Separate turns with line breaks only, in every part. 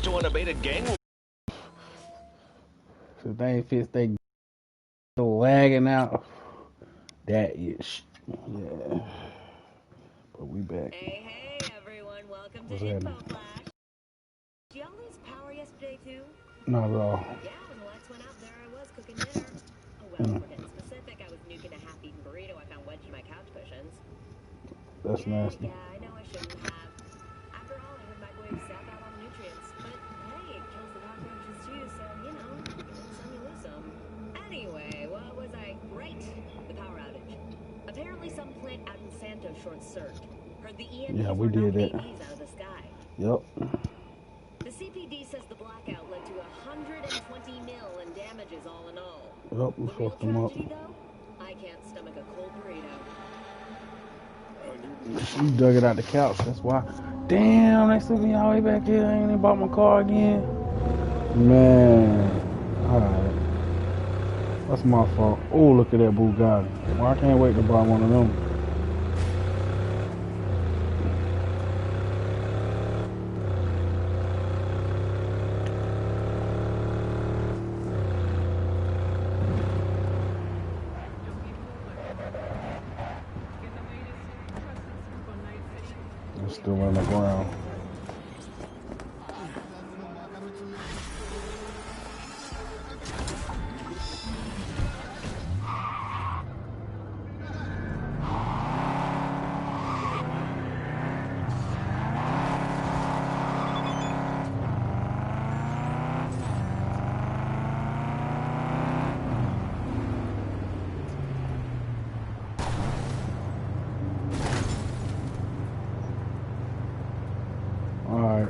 to unabated gang.
So they ain't fits they lagging out. That is, yeah. But we back.
Hey, everyone. Welcome
What's
to
happening?
Info Flash. Did y'all lose power yesterday, too?
Not at all.
Yeah, when the lights went out, there I was cooking dinner. Oh, well, if we're getting specific, I was nuking a half-eaten burrito I found wedged in my couch cushions.
That's nasty.
Yeah, I know I shouldn't have. After all, I heard microwave zap out all the nutrients. But, hey, it kills the cockroaches, too, so, you know, you win some, you lose some. Anyway, what was I? Right, the power outage. Apparently some plant out in Santo short-circuited. Heard the EMPs
Yeah, we did that.
AVs out of the sky.
Yep.
The CPD says the blackout led to 120 mil in damages all in all.
Yep, we
The real
fucked them up.
tragedy, though? I can't stomach a cold burrito.
You dug it out the couch, that's why. Damn, they sent me all the way back here. I ain't even bought my car again. Man. Alright. That's my fault. Oh, look at that Bugatti. Well, I can't wait to buy one of them. It's still on the ground. Alright.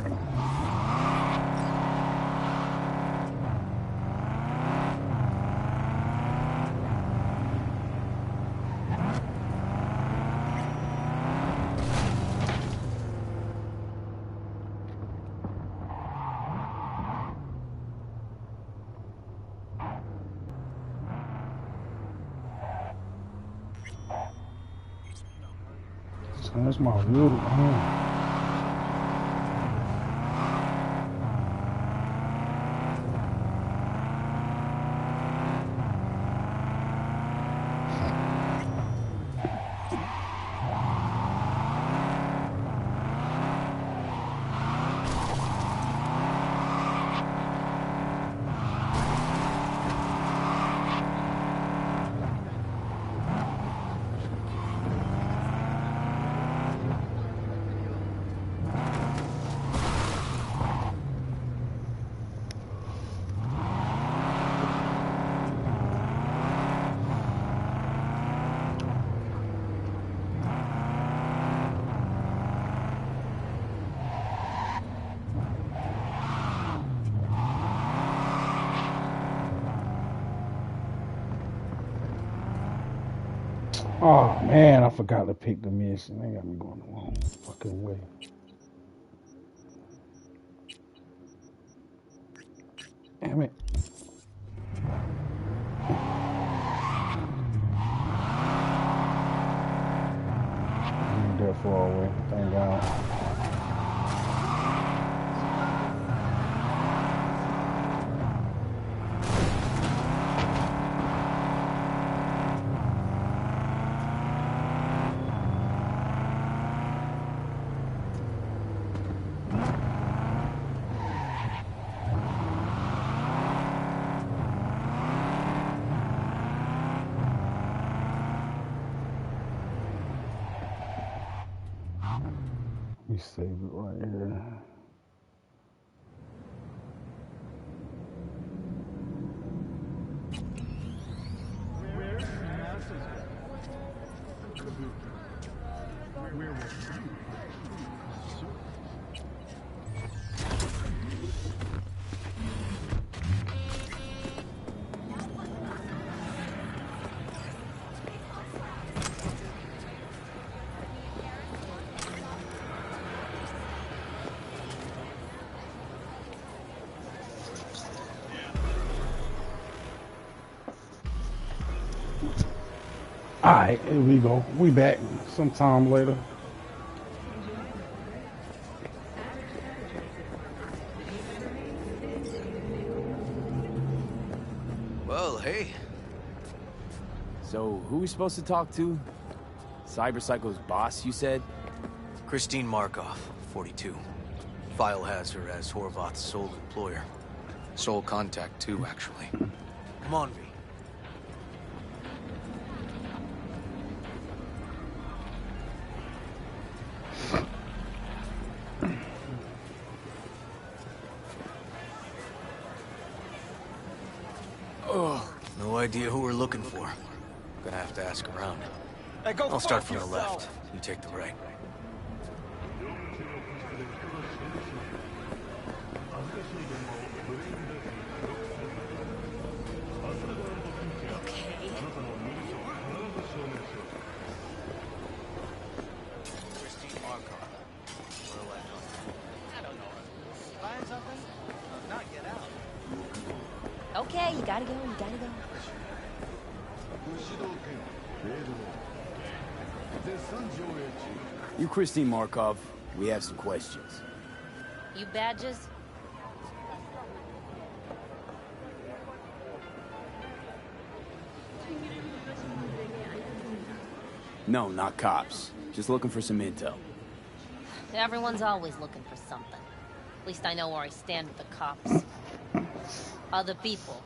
That's my view. Oh man, I forgot to pick the mission. They got me going the wrong fucking way. Damn it. I ain't that far away. Thank God. Let me save it right here. Alright, here we go. We back sometime later.
Well, hey.
So, who are we supposed to talk to? Cyberpsycho's boss, you said?
Christine Markov, 42. File has her as Horvath's sole employer. Sole contact, too, actually. Come on, V. Oh, no idea who we're looking for. Gonna have to ask around.
Hey, go
I'll start
fuck
from the
yourself.
left. You take the right. Christine Markov. Where will I know?
I don't know. Buying something? Not get out.
Okay, you gotta go, you gotta go.
You Christine Markov. We have some questions.
You badges?
No, not cops. Just looking for some intel.
Everyone's always looking for something. At least I know where I stand with the cops. Other people.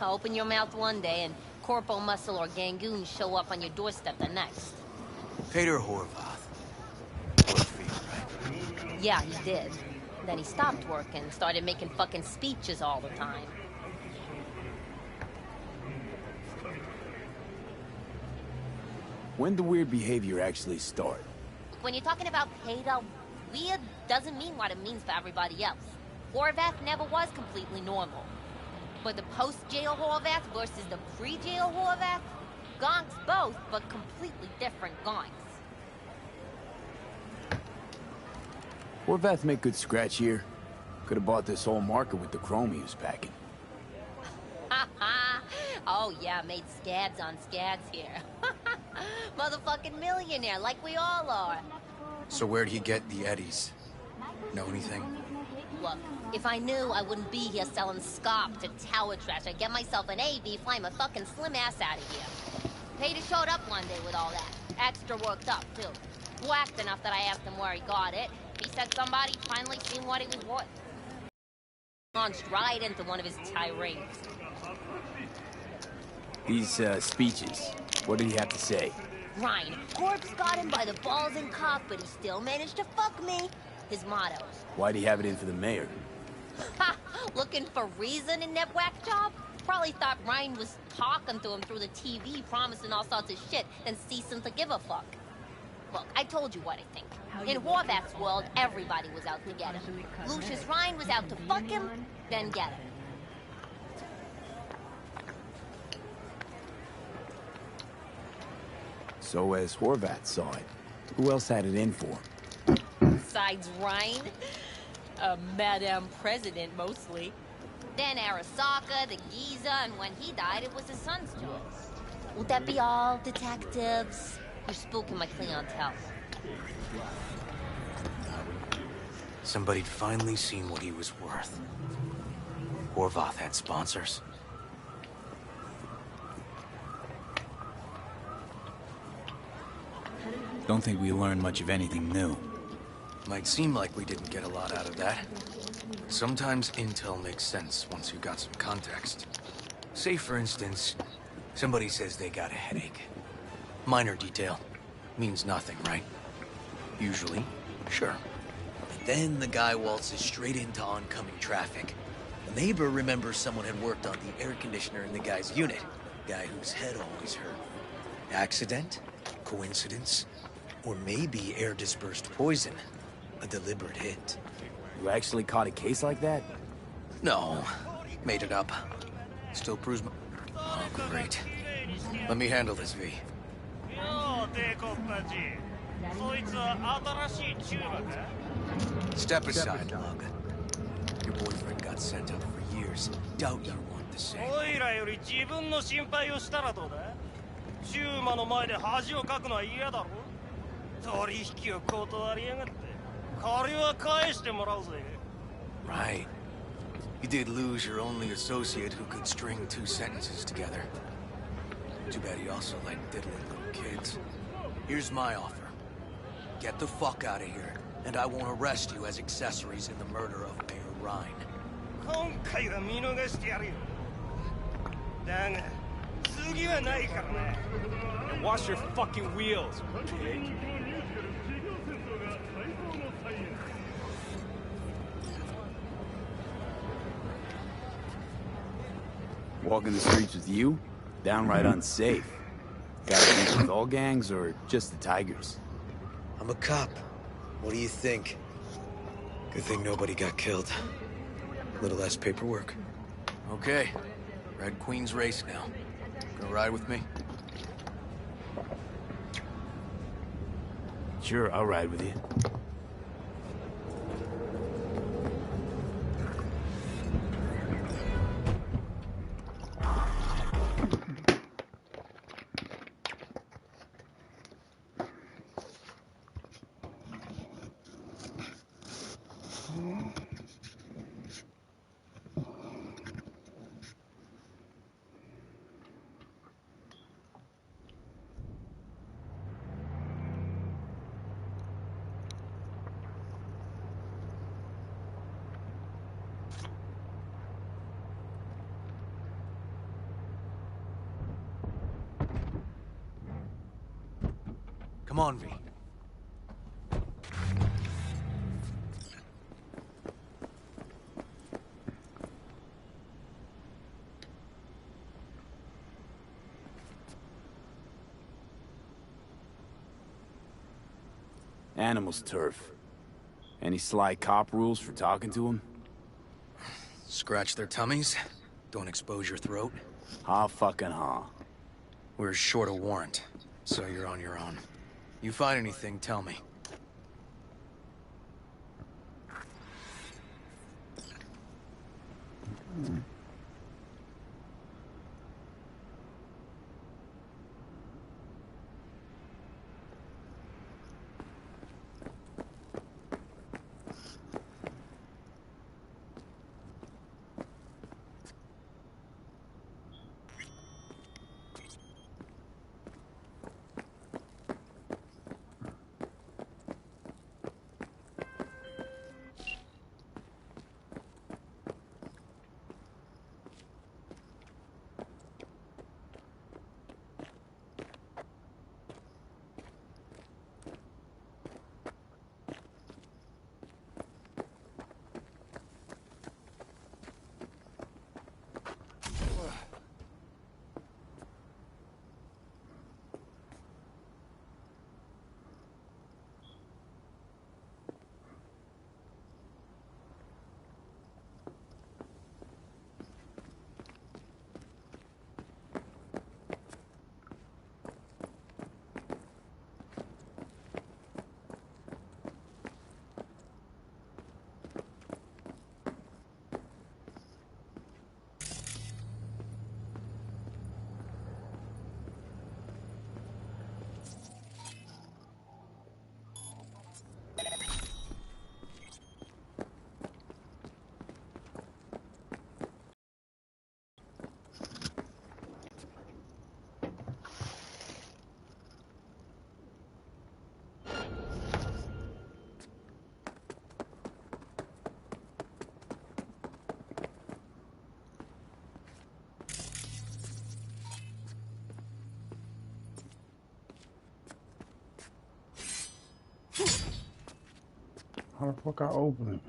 Open your mouth one day and Corpo Muscle or Gangoon show up on your doorstep the next.
Peter Horvath. Worked for you, right?
Yeah, he did. Then he stopped working, started making fucking speeches all the time.
When the weird behavior actually start?
When you're talking about Peter, weird doesn't mean what it means for everybody else. Horvath never was completely normal. But the post-jail Horvath versus the pre-jail Horvath? Gonks both, but completely different gonks.
Horvath make good scratch here. Could have bought this whole market with the chrome he was packing.
Oh yeah, made scads on scads here. Motherfucking millionaire, like we all are.
So where'd he get the eddies? Know anything?
Look, if I knew, I wouldn't be here selling scop to tower trash. I'd get myself an AV, fly my fucking slim ass out of here. Peter showed up one day with all that. Extra worked up, too. Whacked enough that I asked him where he got it. He said somebody finally seen what he was worth. Launched right into one of his tirades.
These, speeches. What did he have to say?
Ryan, Corpse got him by the balls and cock, but he still managed to fuck me. His motto.
Why'd he have it in for the mayor?
Ha! Looking for reason in that whack job? Probably thought Ryan was talking to him through the TV, promising all sorts of shit, then ceasing to give a fuck. Look, I told you what I think. In Horvath's world, everybody was out to get him. Lucius Ryan was out to fuck him, then get him.
So as Horvath saw it, who else had it in for?
Besides Ryan, a Madame President mostly. Then Arasaka, the Giza, and when he died, it was his son's choice. Would that be all, detectives? You're spooking my clientele.
Somebody'd finally seen what he was worth. Horvath had sponsors.
Don't think we learned much of anything new.
Might seem like we didn't get a lot out of that. Sometimes intel makes sense once you got some context. Say, for instance, somebody says they got a headache. Minor detail. Means nothing, right? Usually, sure. But then the guy waltzes straight into oncoming traffic. A neighbor remembers someone had worked on the air conditioner in the guy's unit. Guy whose head always hurt. Accident? Coincidence? Or maybe air-dispersed poison. A deliberate hit.
You actually caught a case like that?
No. Made it up. Still proves my... Oh, great. Let me handle this, V. Step aside, Lug. Your boyfriend got sent up for years. Doubt you want the same.
おいらより自分の心配をしたらどうだ？シューマの前で恥をかくのは嫌だろ？取引を断りやがって。借りは返してもらうぜ。
Right. You did lose your only associate who could string 2 sentences together. Too bad he also liked diddling little kids. Here's my offer. Get the fuck out of here, and I won't arrest you as accessories in the murder of Mayor Rhine.
今回は見逃してやるよ。だが、次はないからな。
And wash your fucking wheels, pig.
Walking the streets with you? Downright unsafe. Got to beef with all gangs or just the Tigers?
I'm a cop. What do you think? Good thing nobody got killed. A little less paperwork. Okay. Red Queen's race now. Gonna ride with me?
Sure, I'll ride with you.
Come on, V.
Animals turf. Any sly cop rules for talking to him?
Scratch their tummies. Don't expose your throat.
Ha fucking ha.
We're short a warrant, so you're on your own. You find anything, tell me.
How the fuck I open it?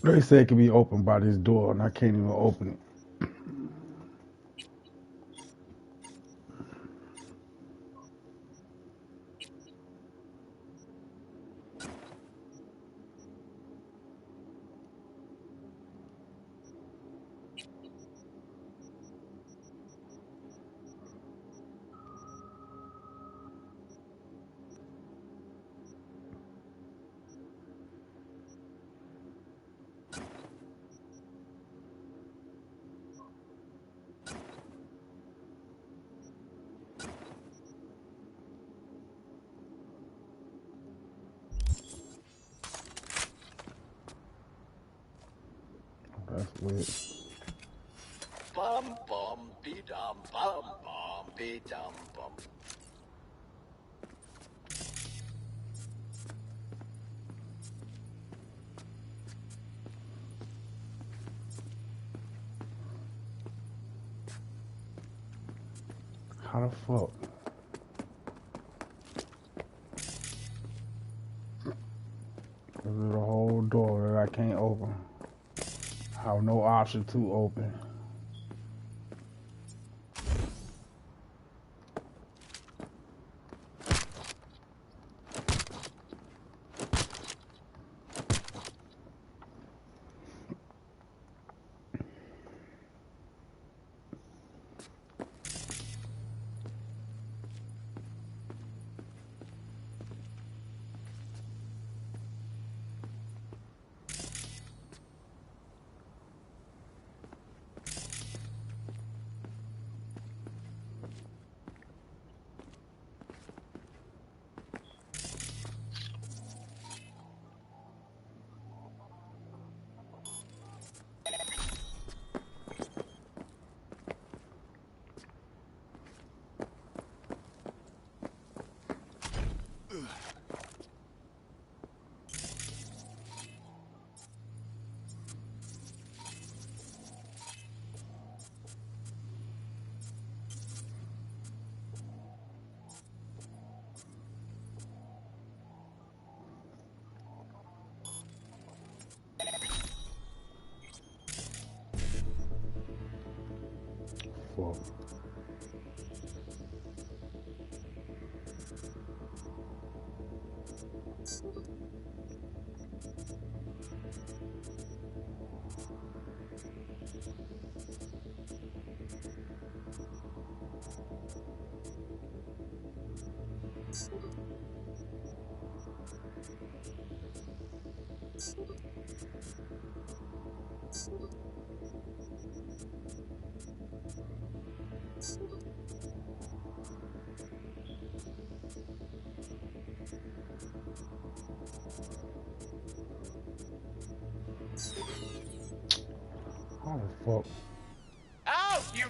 They say it can be opened by this door, and I can't even open it. with.
Bum bum be dum bum bum be dum bum.
How the fuck? There's a whole door that I can't open. I have no option to open. Fuck. How the fuck?
Out, you.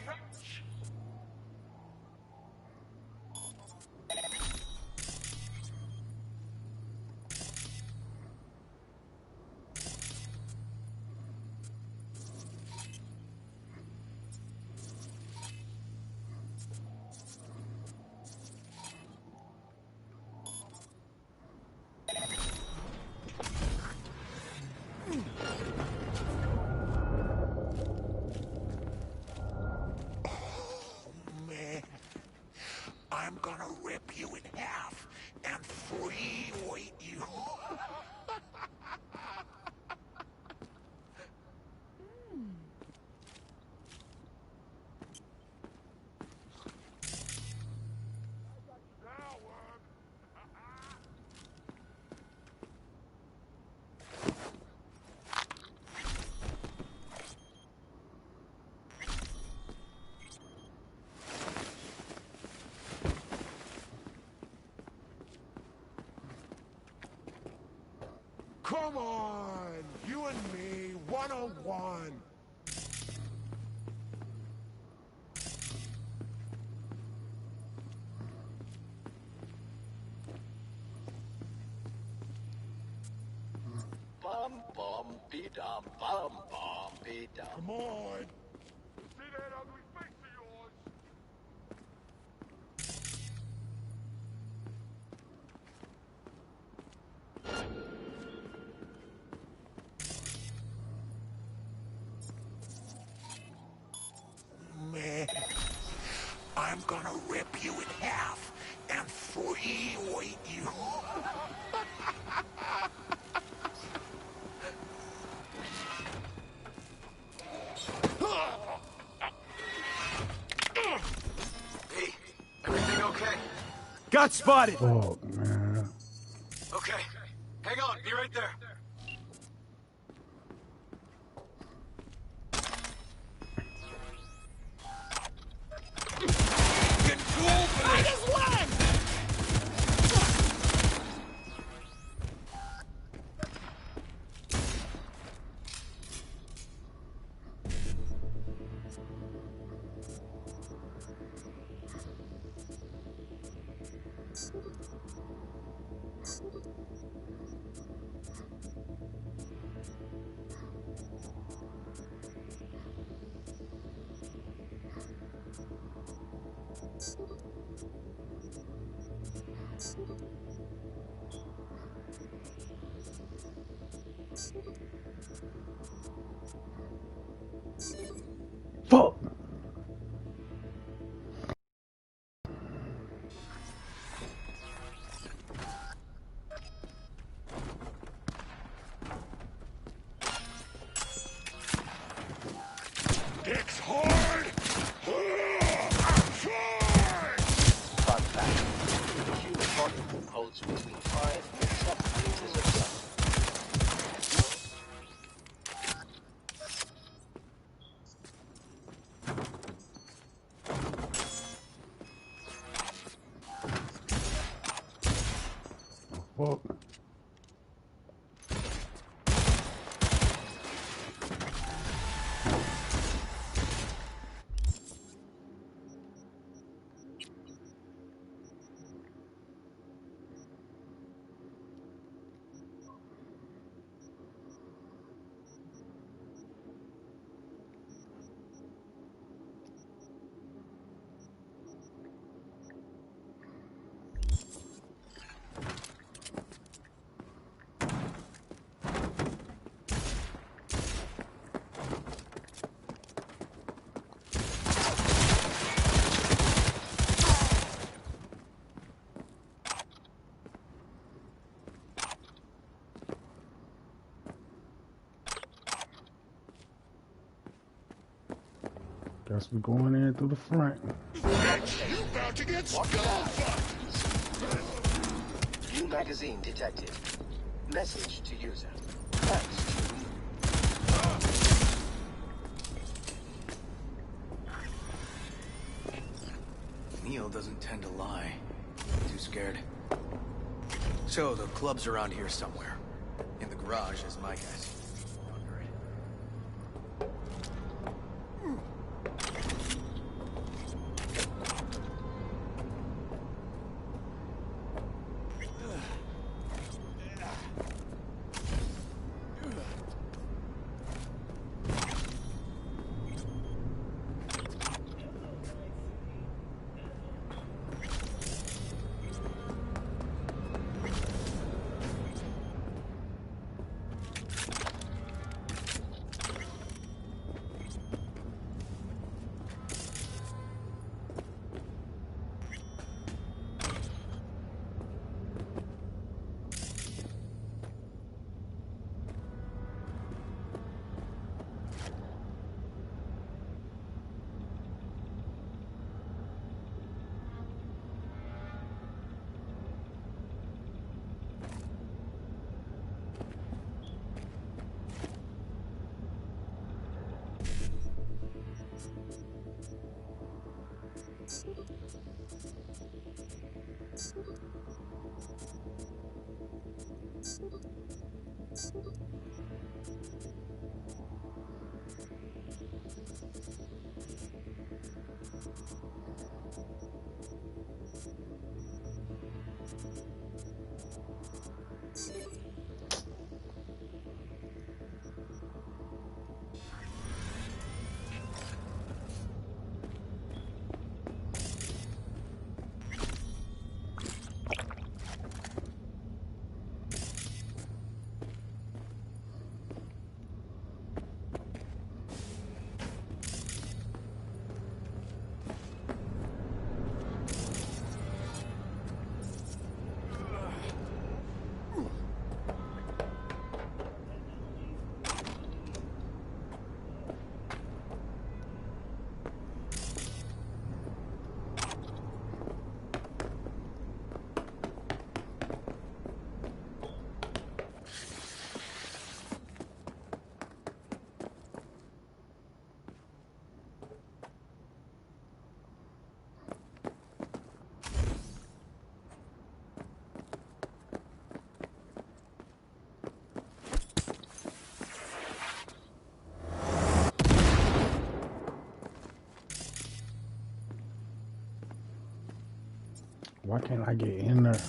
I'm gonna rip you in half and free-weight you. Come on, you and me, one-on-one.
Bum bum be dum bum bum be dum.
Come on. See that ugly face of yours? Man, I'm gonna rip you in half and free-weight you.
Hey, everything okay?
Got spotted!
Fuck, man.
Okay. Hang on, be right there.
Fuck.
Dick's hard. Outside.
Fun fact, the human body holds between 5 and 7 liters of blood.
Fuck. Guess we're going in through the front.
You about to get skull-fucked.
New magazine detected. Message to user. Thanks to
Neil doesn't tend to lie. Too scared. So, the club's around here somewhere. In the garage, is my guess.
Why can't I get in there?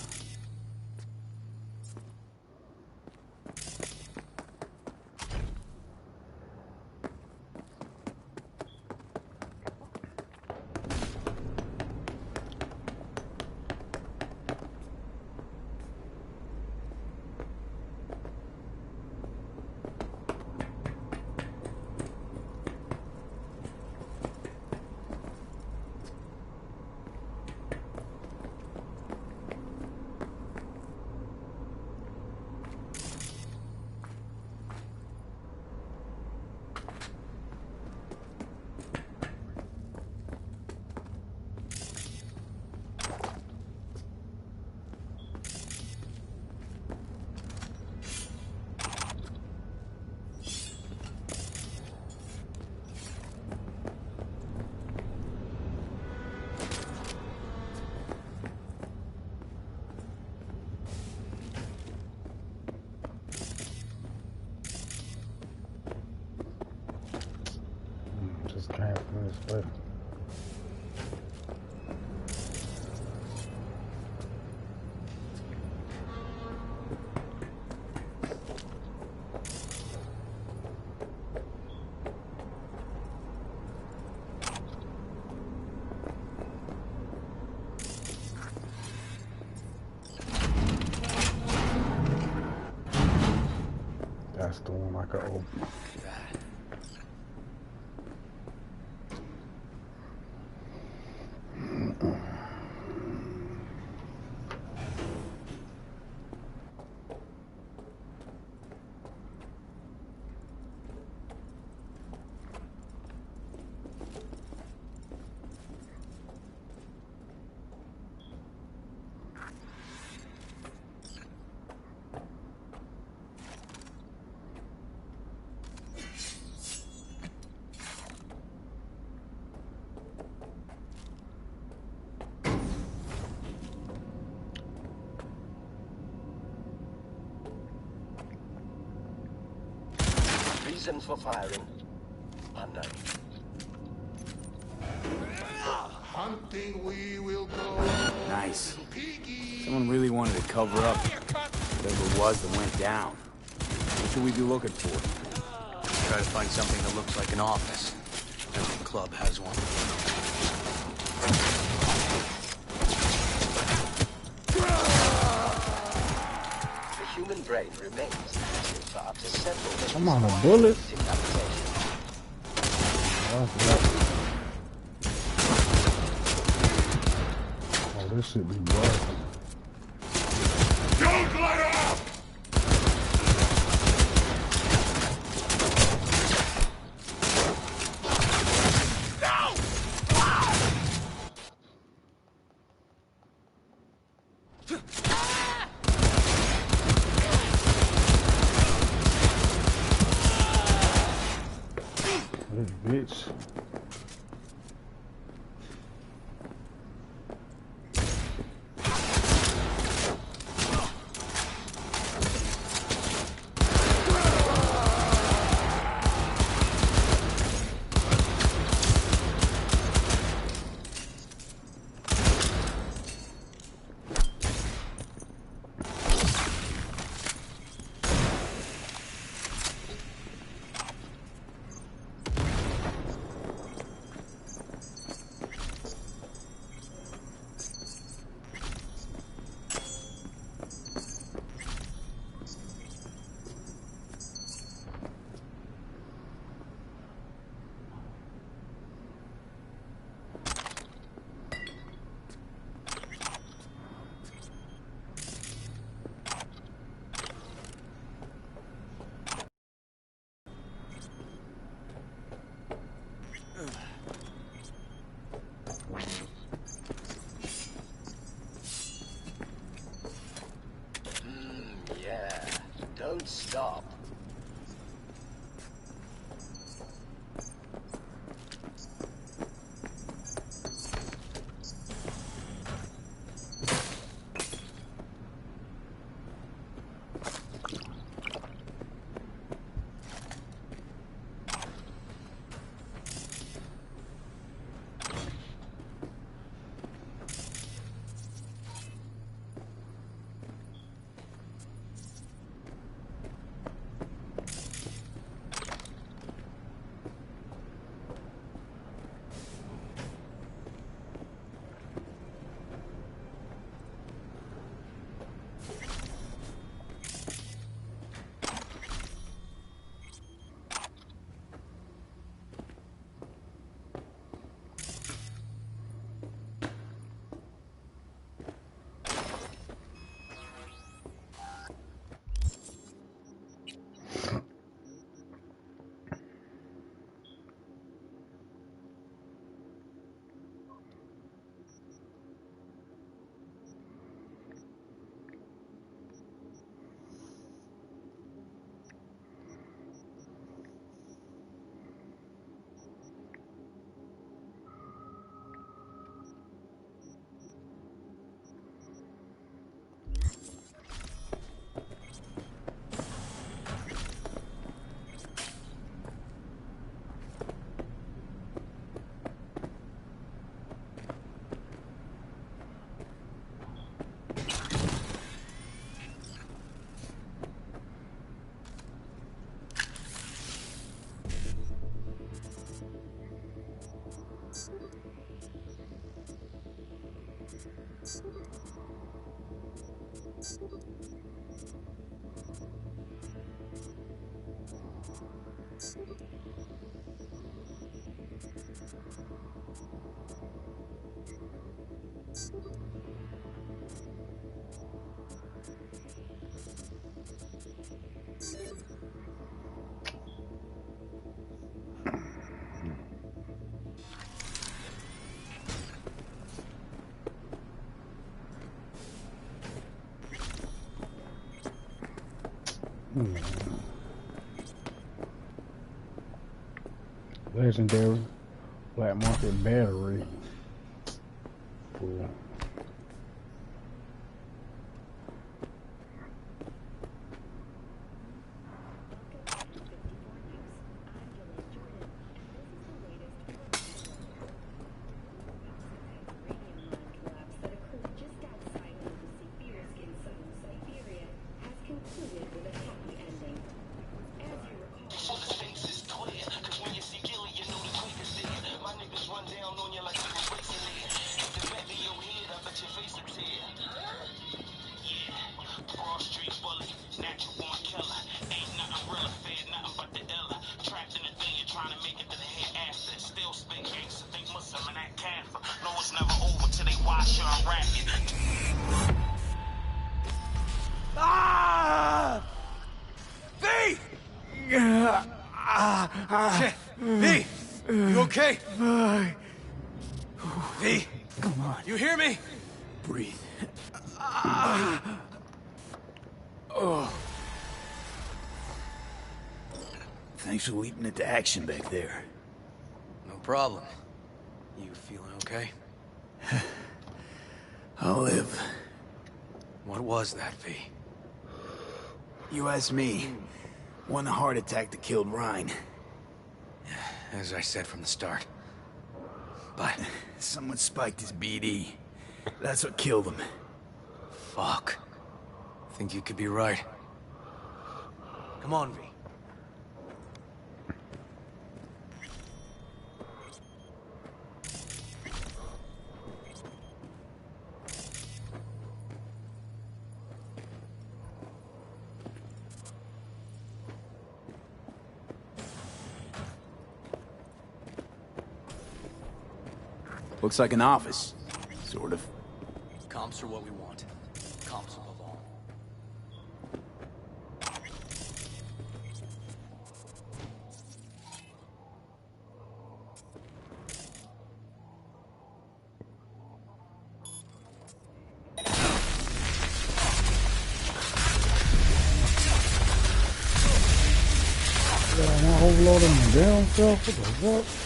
the one I could open.
That.
Reasons for firing unknown.
Hunting we will go.
Nice.
Piggy.
Someone really wanted to cover up whatever it was that went down. What should we be looking for?
Try to find something that looks like an office. Every club has one.
The human brain remains active for up to several minutes.
I'm on a bullet. Oh, this should be broken.
Don't let up!
This bitch.
Yeah, don't stop.
Legendary black market battery. Cool.
Ah! V! Shit! V! You okay? V!
Come on.
You hear me?
Breathe. Thanks for leaping into action back there.
No problem. You feeling okay?
I'll live.
What was that, V?
You asked me. One heart attack that killed Ryan.
As I said from the start. But...
Someone spiked his BD. That's what killed him.
fuck. Think you could be right. Come on, V.
Looks like an office. Sort of.
Comps are what we want. Comps above all.
Am I overloading my damn self? What the fuck?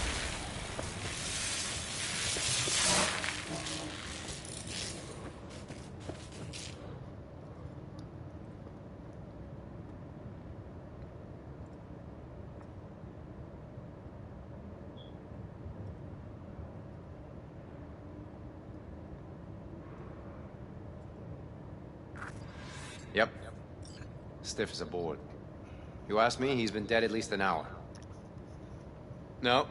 Yep. Stiff as a board. You ask me, he's been dead at least an hour. No.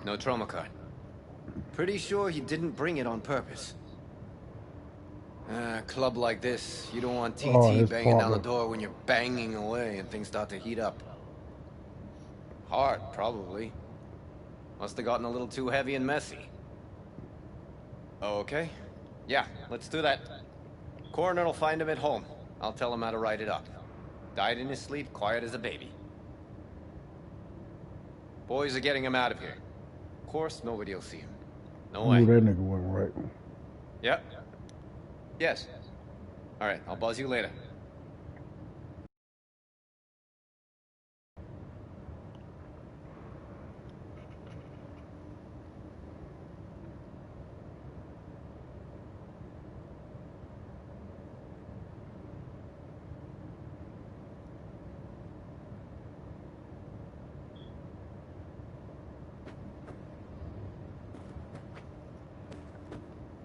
No trauma card. Pretty sure he didn't bring it on purpose. A club like this, you don't want TT banging down the door when you're banging away and things start to heat up. Hard, probably. Must have gotten a little too heavy and messy. Okay. Yeah, let's do that. Coroner will find him at home. I'll tell him how to write it up. Died in his sleep, quiet as a baby. Boys are getting him out of here. Of course, nobody will see him. No way.
I knew that nigga wasn't right.
Yep. Yes. All right, I'll buzz you later.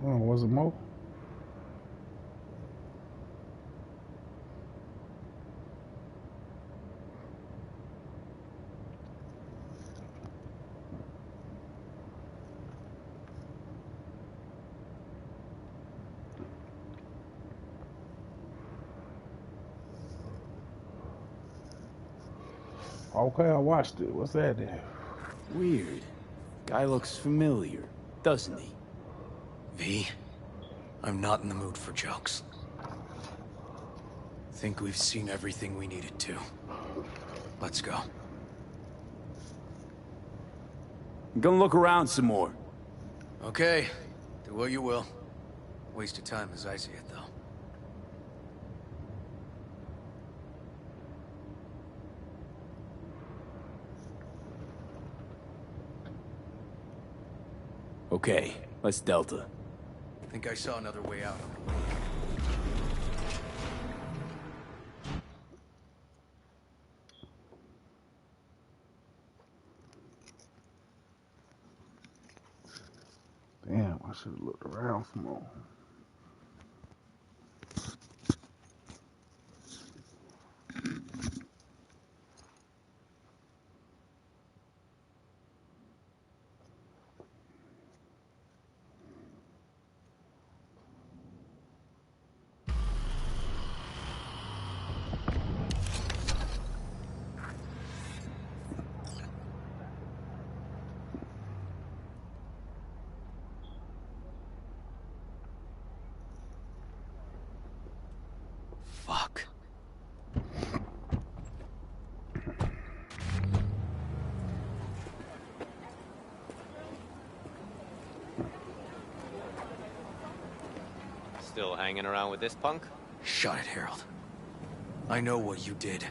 Oh, was it Mo? Okay, I watched it. What's that then?
Weird. Guy looks familiar, doesn't he?
V, I'm not in the mood for jokes. Think we've seen everything we needed to. Let's go.
I'm gonna look around some more.
Okay, do what you will. Waste of time as I see it, though.
Okay, let's Delta.
Think I saw another way out.
Damn, I should have looked around some more.
Fuck.
Still hanging around with this punk?
Shut it, Harold. I know what you did.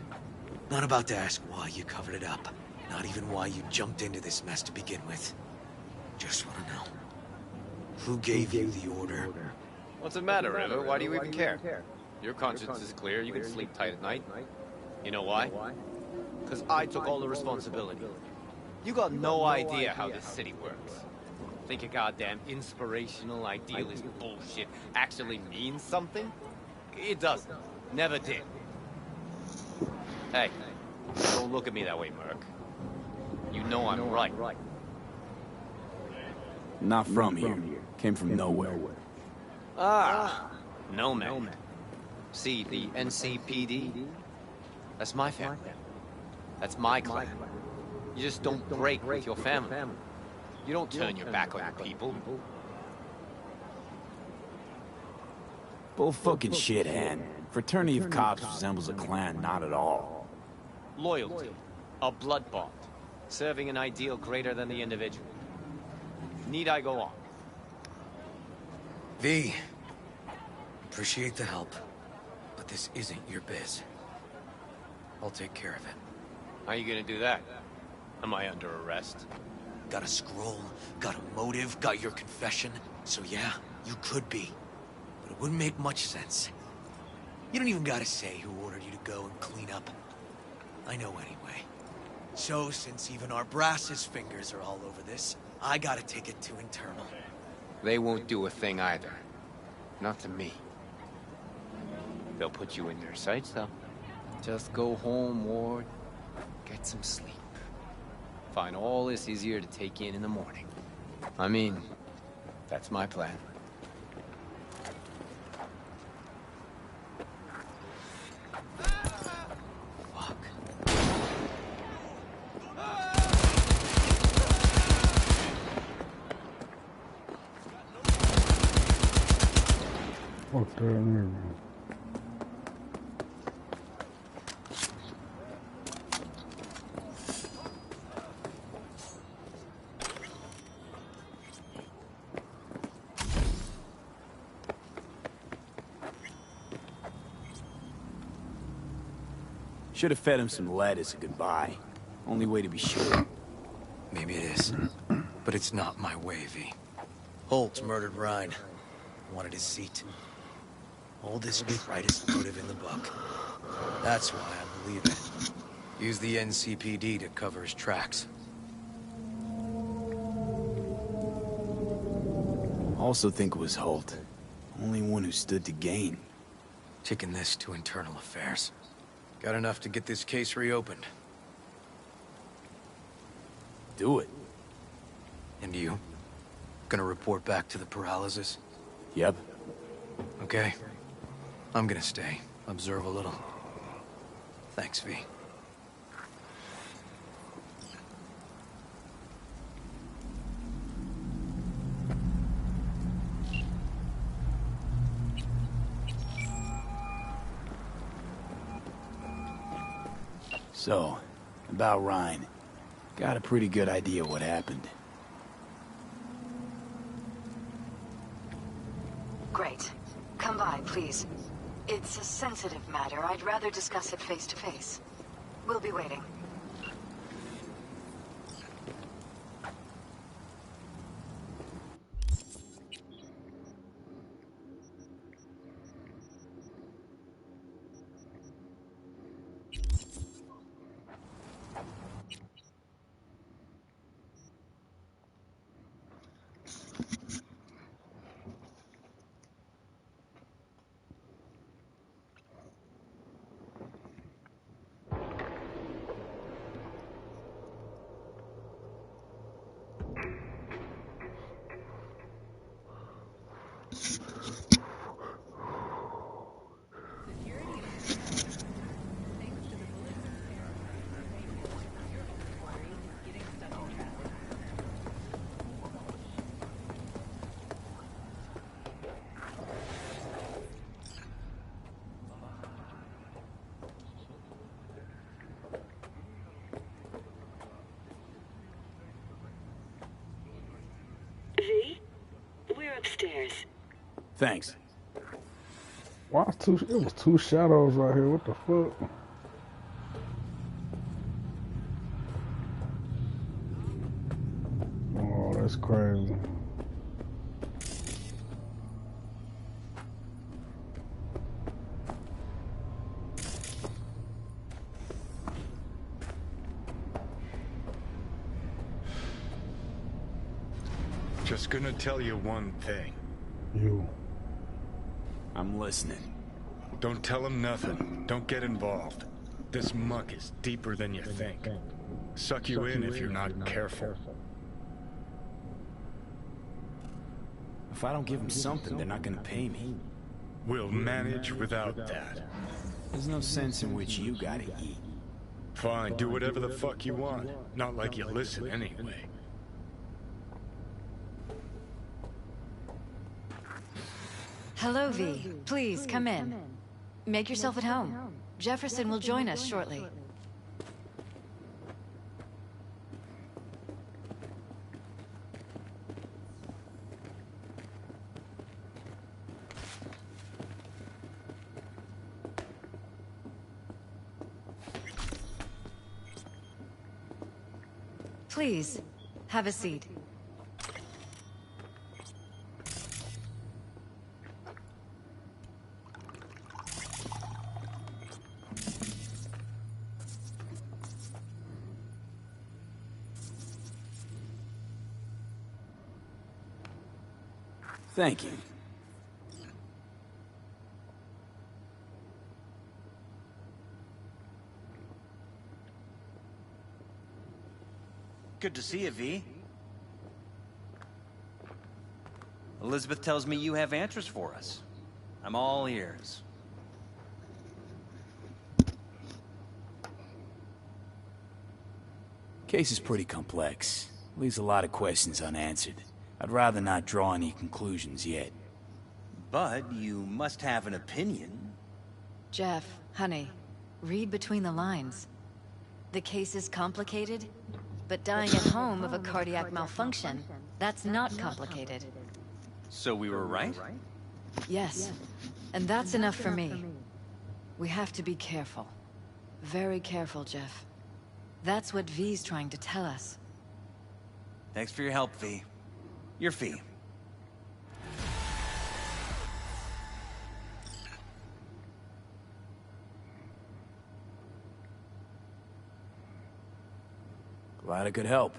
Not about to ask why you covered it up. Not even why you jumped into this mess to begin with. Just want to know. Who gave you the order?
What's the matter, River? Why do you even care? Your conscience is clear. You can sleep tight at night. You know why? Because I took all the responsibility. You got no idea how this city works. Think a goddamn inspirational, idealist bullshit actually means something? It doesn't. Never did. Hey, don't look at me that way, Merc. You know I'm right.
Not from here. Came from nowhere.
Ah, no man. See, the NCPD? That's my family. That's my clan. You just don't break with your family. You don't turn your back on your people.
Bull fucking shit, Han. Fraternity of cops resembles a clan, not at all.
Loyalty. A blood bond. Serving an ideal greater than the individual. Need I go on?
V. Appreciate the help, but this isn't your biz. I'll take care of it.
How are you gonna do that? Am I under arrest?
Got a scroll, got a motive, got your confession. So yeah, you could be. But it wouldn't make much sense. You don't even gotta say who ordered you to go and clean up. I know anyway. So since even our brass's fingers are all over this, I gotta take it to internal.
They won't do a thing either. Not to me. They'll put you in their sights, though. Just go home, Ward. Get some sleep. Find all this easier to take in the morning. I mean, that's my plan.
Fuck.
What's there in there, man?
Should have fed him some lead as a goodbye. Only way to be sure.
Maybe it is. But it's not my way, V. Holt murdered Ryan. Wanted his seat. Oldest, brightest motive in the book. That's why I believe it. Use the NCPD to cover his tracks.
Also think it was Holt. Only one who stood to gain.
Taking this to internal affairs. Got enough to get this case reopened.
Do it.
And you? Gonna report back to the paralysis?
Yep.
Okay. I'm gonna stay. Observe a little. Thanks, V.
So, about Ryan. Got a pretty good idea what happened.
Great. Come by, please. It's a sensitive matter. I'd rather discuss it face to face. We'll be waiting.
V, we're upstairs.
Thanks.
Why is it was two shadows right here. What the fuck? Oh, that's crazy.
Just gonna tell you one thing.
You.
I'm listening.
Don't tell him nothing. Don't get involved. This muck is deeper than you think. Suck you in if you're not careful.
If I don't give them something, they're not gonna pay me.
We'll manage without that.
There's no sense in which you gotta eat.
Fine, do whatever the fuck you want. Not like you listen anyway.
Hello, V. Please, come in. Make yourself at home. Jefferson will join us shortly. Please, have a seat.
Thank you.
Good to see you, V. Elizabeth tells me you have answers for us. I'm all ears.
Case is pretty complex. Leaves a lot of questions unanswered. I'd rather not draw any conclusions yet.
But you must have an opinion.
Jeff, honey, read between the lines. The case is complicated, but dying at home of a cardiac malfunction, that's not complicated.
So we were right?
Yes, and that's enough for me. We have to be careful. Very careful, Jeff. That's what V's trying to tell us.
Thanks for your help, V. Your fee.
Glad I could help.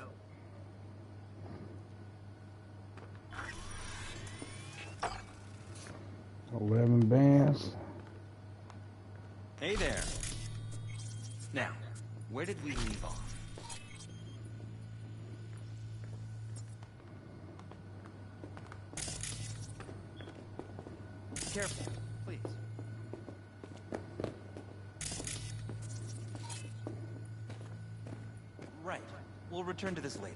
$11
Hey there. Now, where did we leave off? Careful, please. Right. We'll return to this later.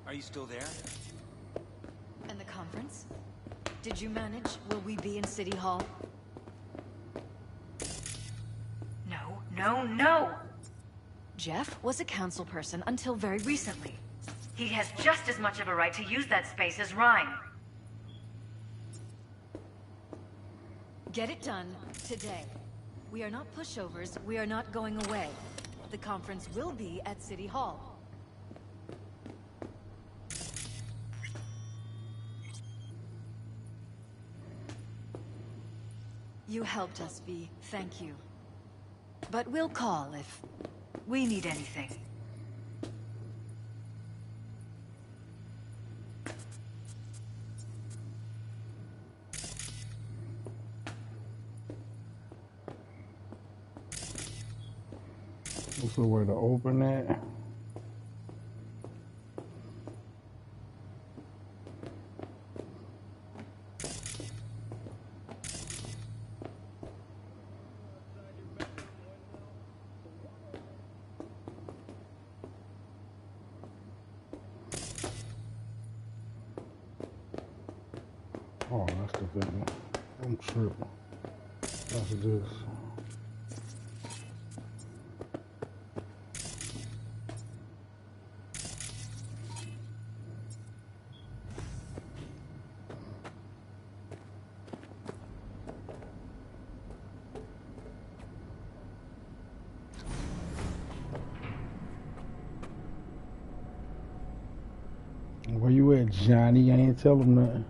Are you still there?
And the conference? Did you manage? Will we be in City Hall?
No.
Jeff was a council person until very recently.
He has just as much of a right to use that space as Ryan.
Get it done today. We are not pushovers. We are not going away. The conference will be at City Hall. You helped us, V. Thank you. But we'll call if we need anything.
What's the way to open that? Oh, that's the big one. I'm tripping. That's this. Where you at, Johnny? I ain't tell him nothing.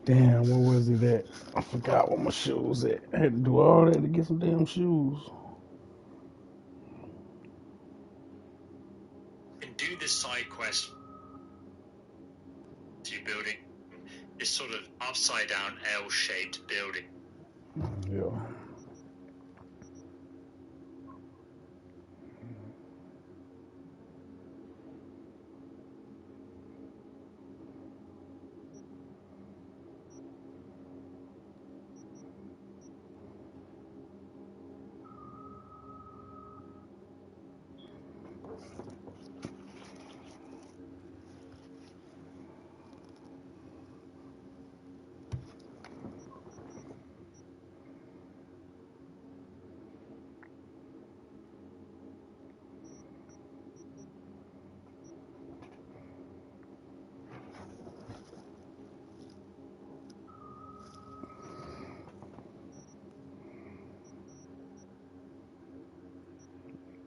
Damn, where was it at? I forgot where my shoes at. I had to do all that to get some damn shoes.
And do this side quest to building this sort of upside down L-shaped building.
Yeah.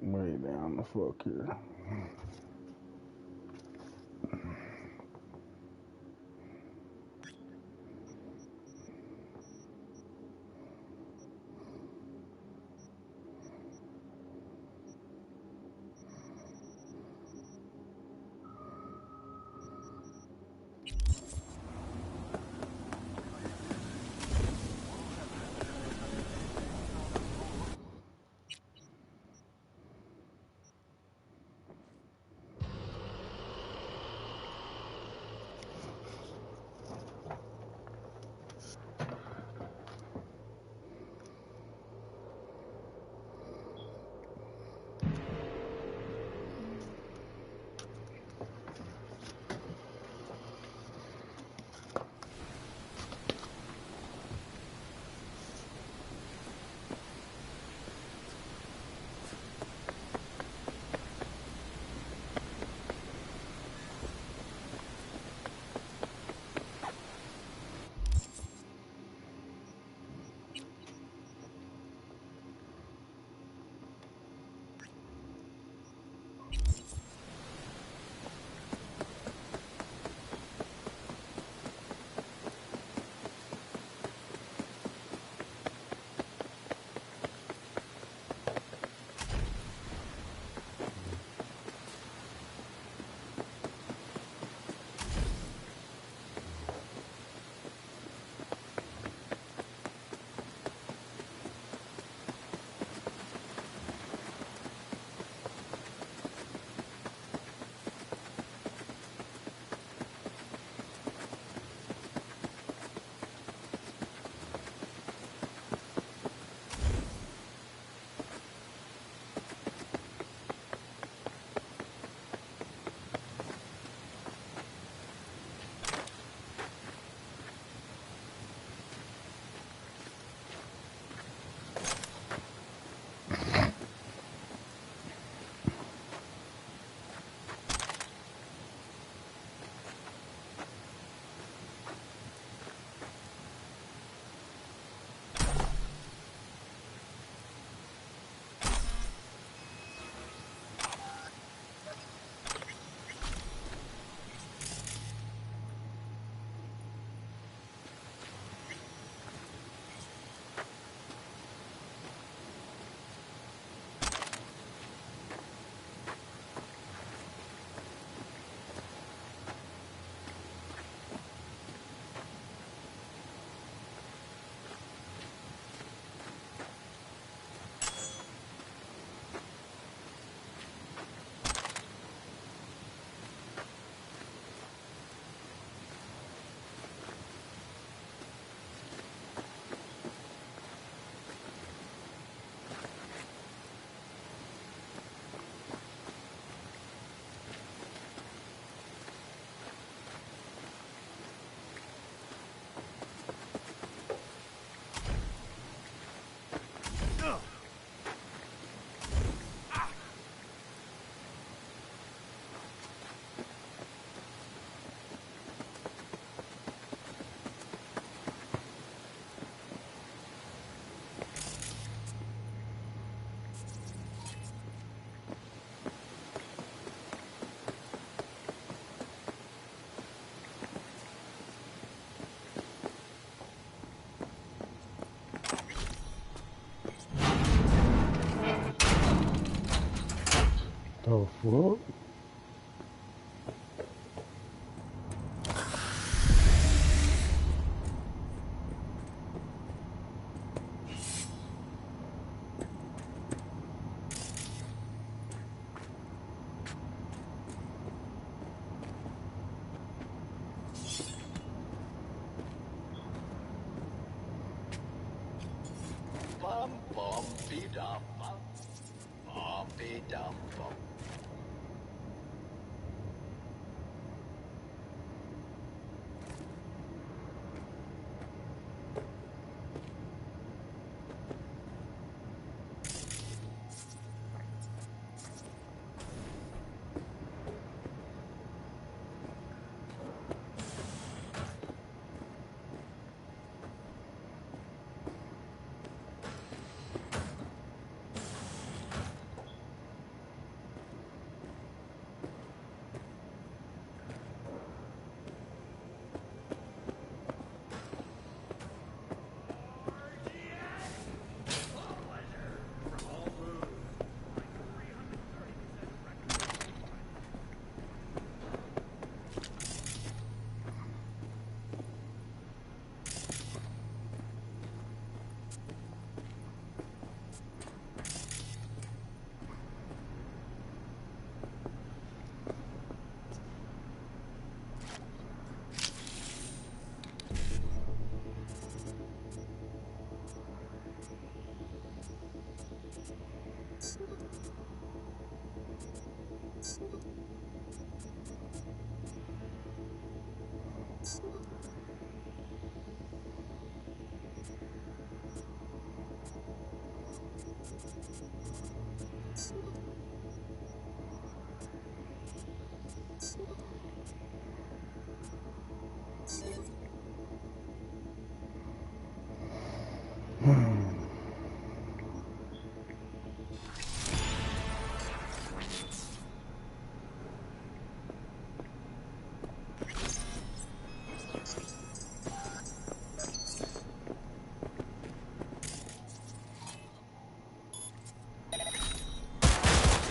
Way down the fuck here. The fuck?
Bum bum be dum bum. Bum be dum bum.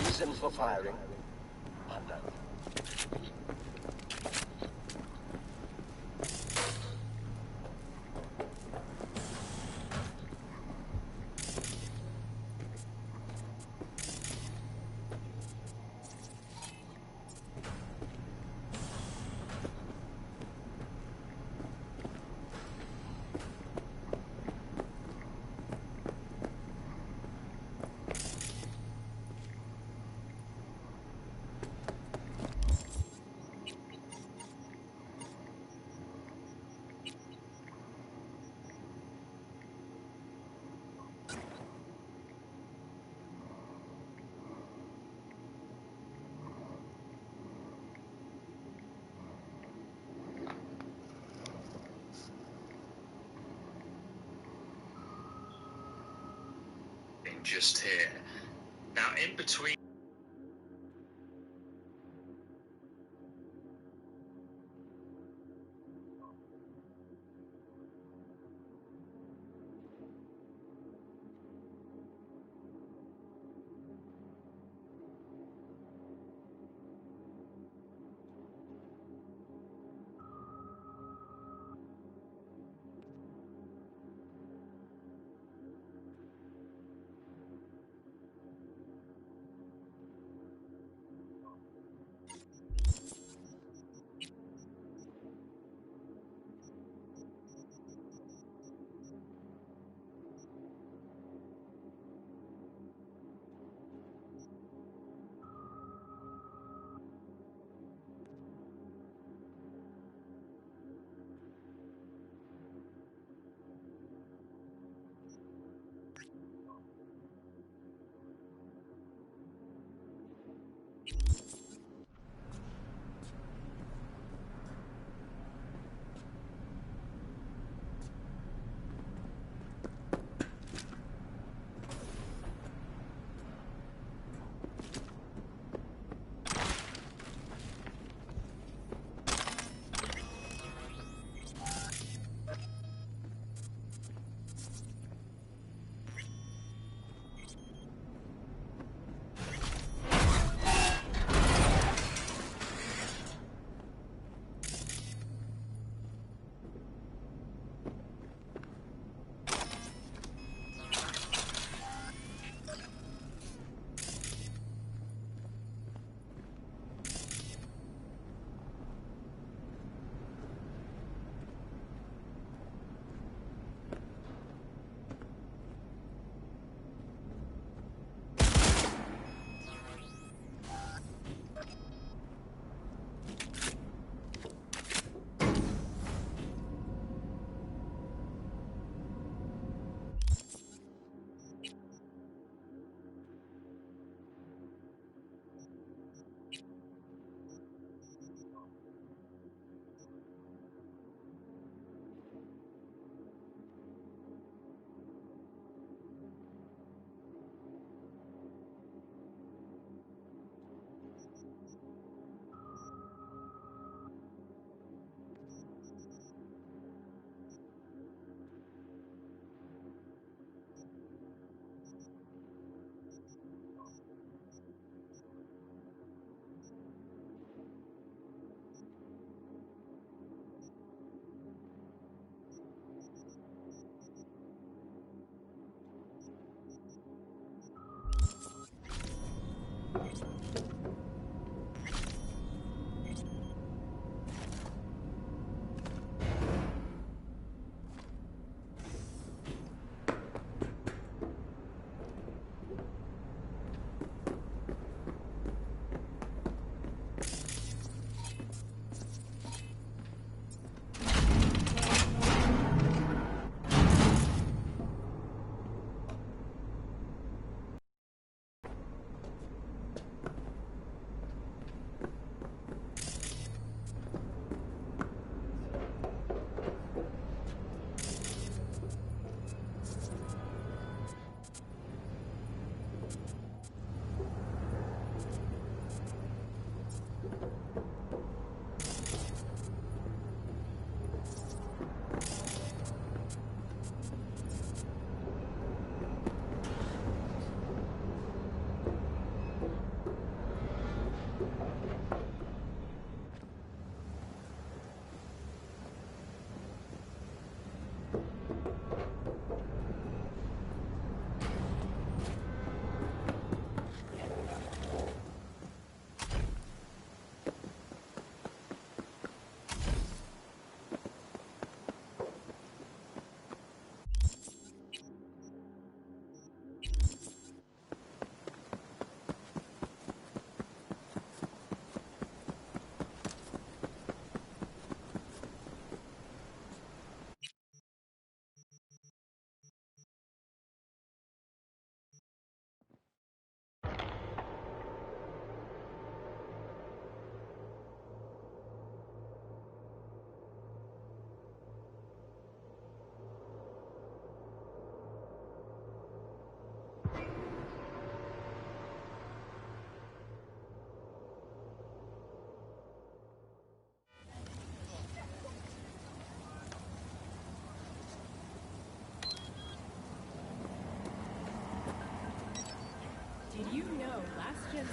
Reason for firing. Unknown.
Just here. Now, in between.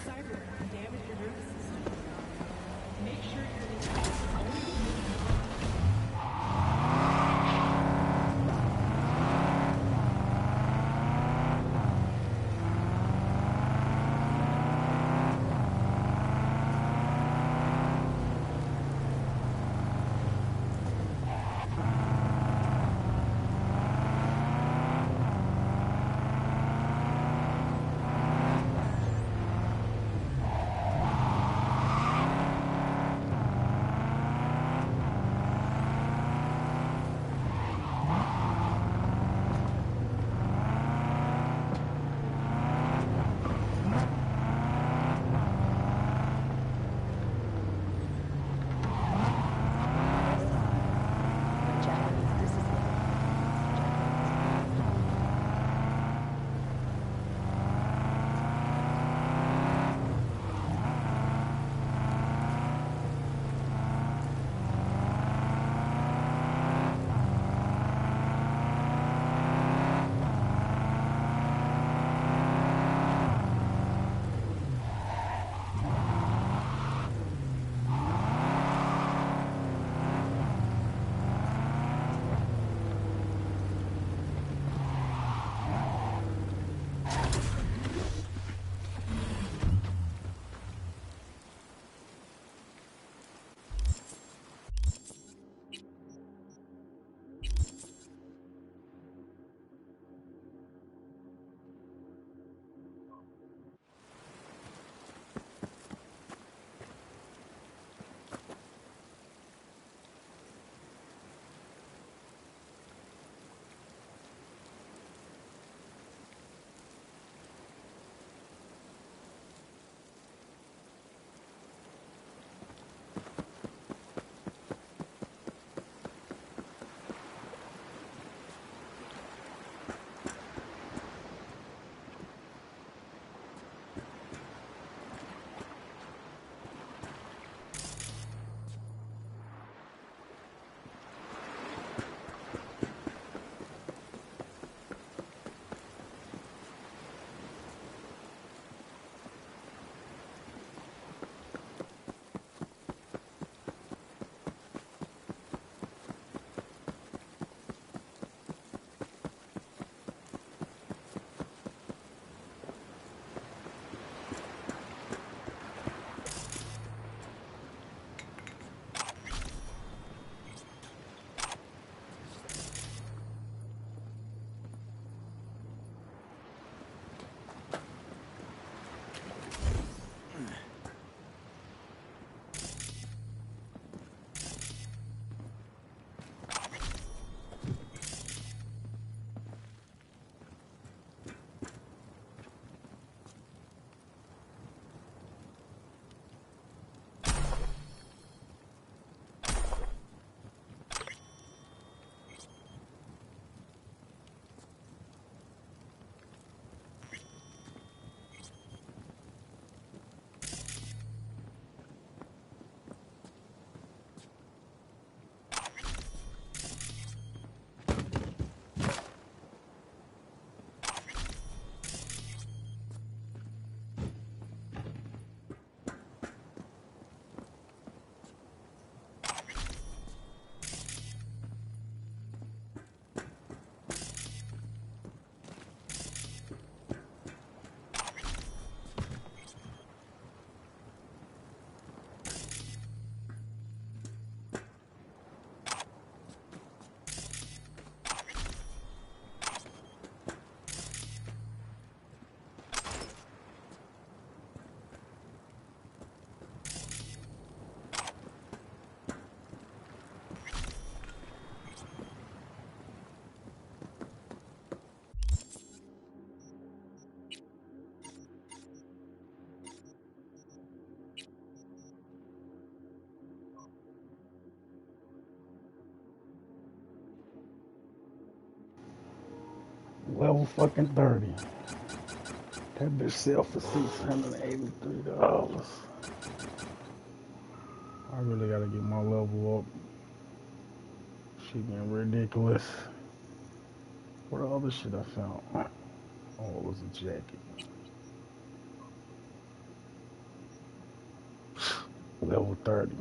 Cyberpunk damaged your nervous system. Make sure you're only
Level fucking 30. That bitch sell for $683. I really gotta get my level up. Shit getting ridiculous. What other shit I found? Oh, it was a jacket. Level 30.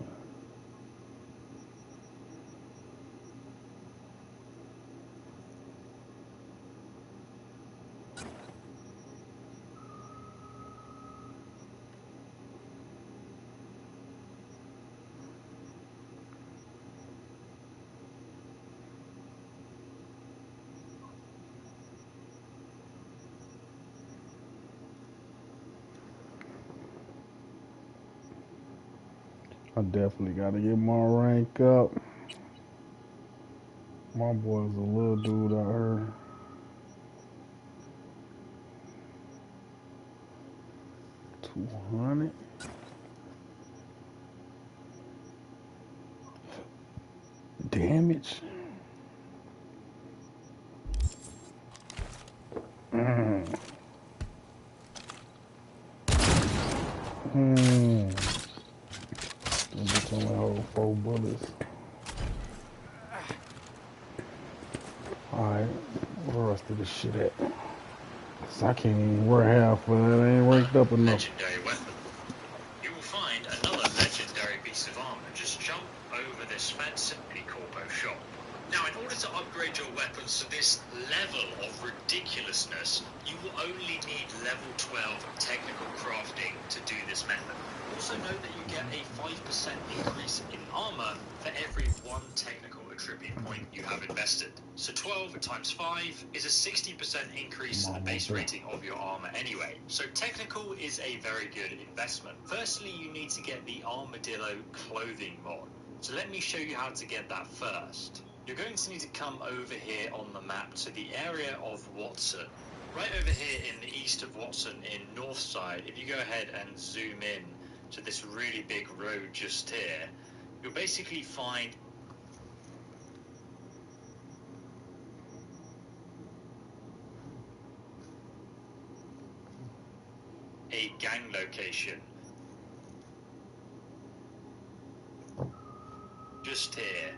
I definitely gotta get my rank up. My boy's a little dude out here. $200. Damage. Bitch only hold 4 bullets. Alright, where the rest of this shit at? So I can't even wear half of it. I ain't ranked up enough.
Legendary weapon. You will find another legendary piece of armor. Just jump over this fence in the Corpo shop. Now, in order to upgrade your weapons to this level of ridiculousness, you will only need level 12 technical crafting to do this method. Also note that you get a 5% increase in armor for every 1 technical attribute point you have invested. So 12 times 5 is a 60% increase in the base rating of your armor anyway. So technical is a very good investment. Firstly, you need to get the Armadillo clothing mod. So let me show you how to get that first. You're going to need to come over here on the map to the area of Watson. Right over here in the east of Watson in Northside, if you go ahead and zoom in to this really big road just here, you'll basically find a gang location. Just here.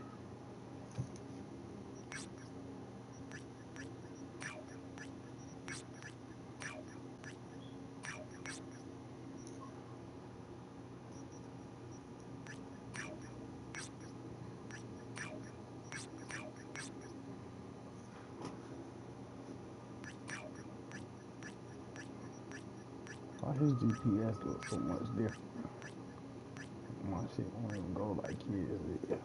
Why his GPS looks so much different? My shit won't even go like his.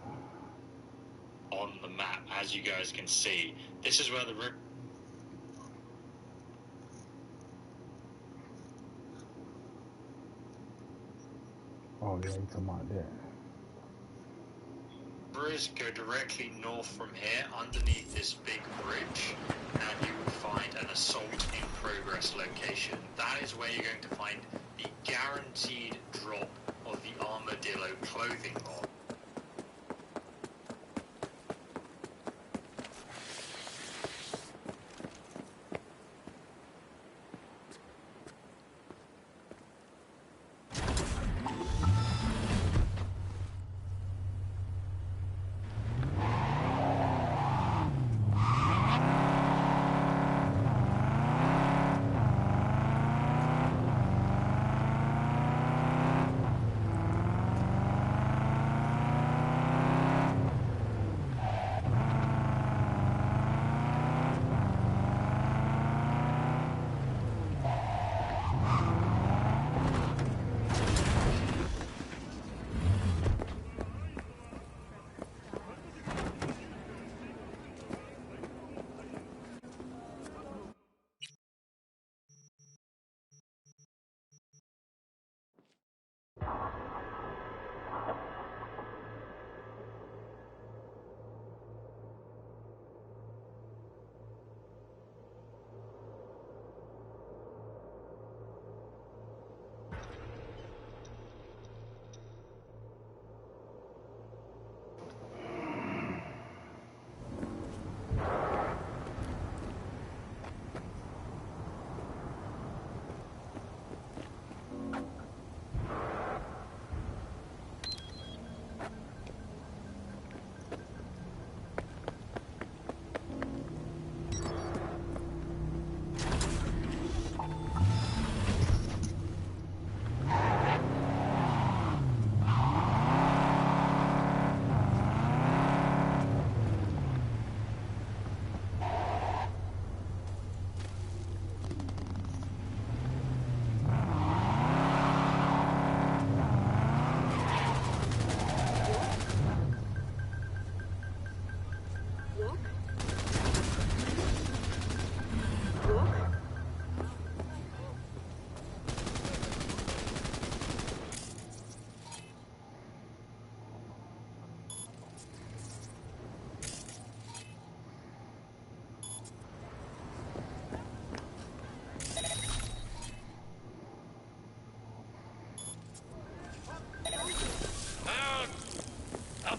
On the map, as you guys can see, this is where the
Oh yeah, you talking about that.
rivers go directly north from here underneath this big bridge, and you will find an assault in progress location. That is where you're going to find the guaranteed drop of the Armadillo clothing mod.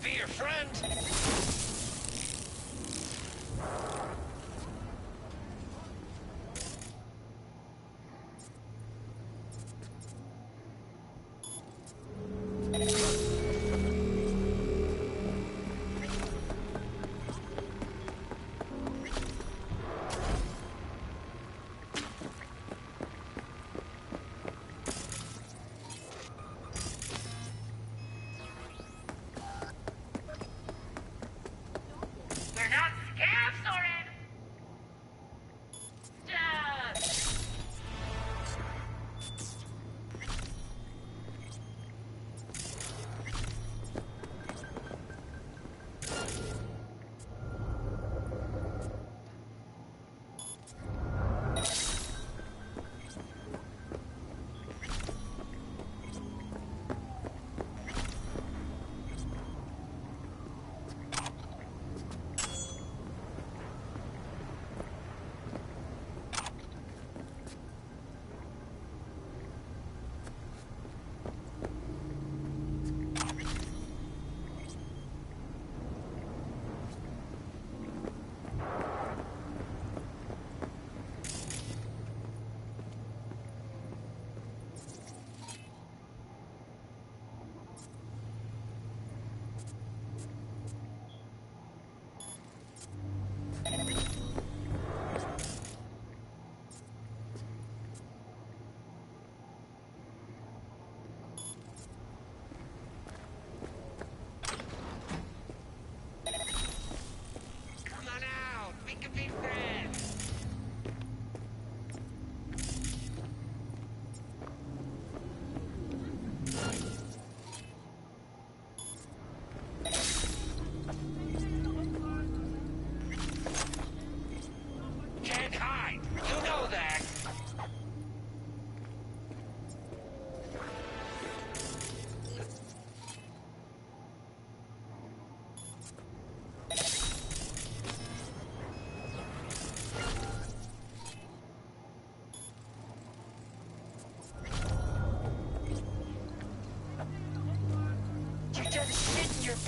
be your friend.
We're not scabs, Soren!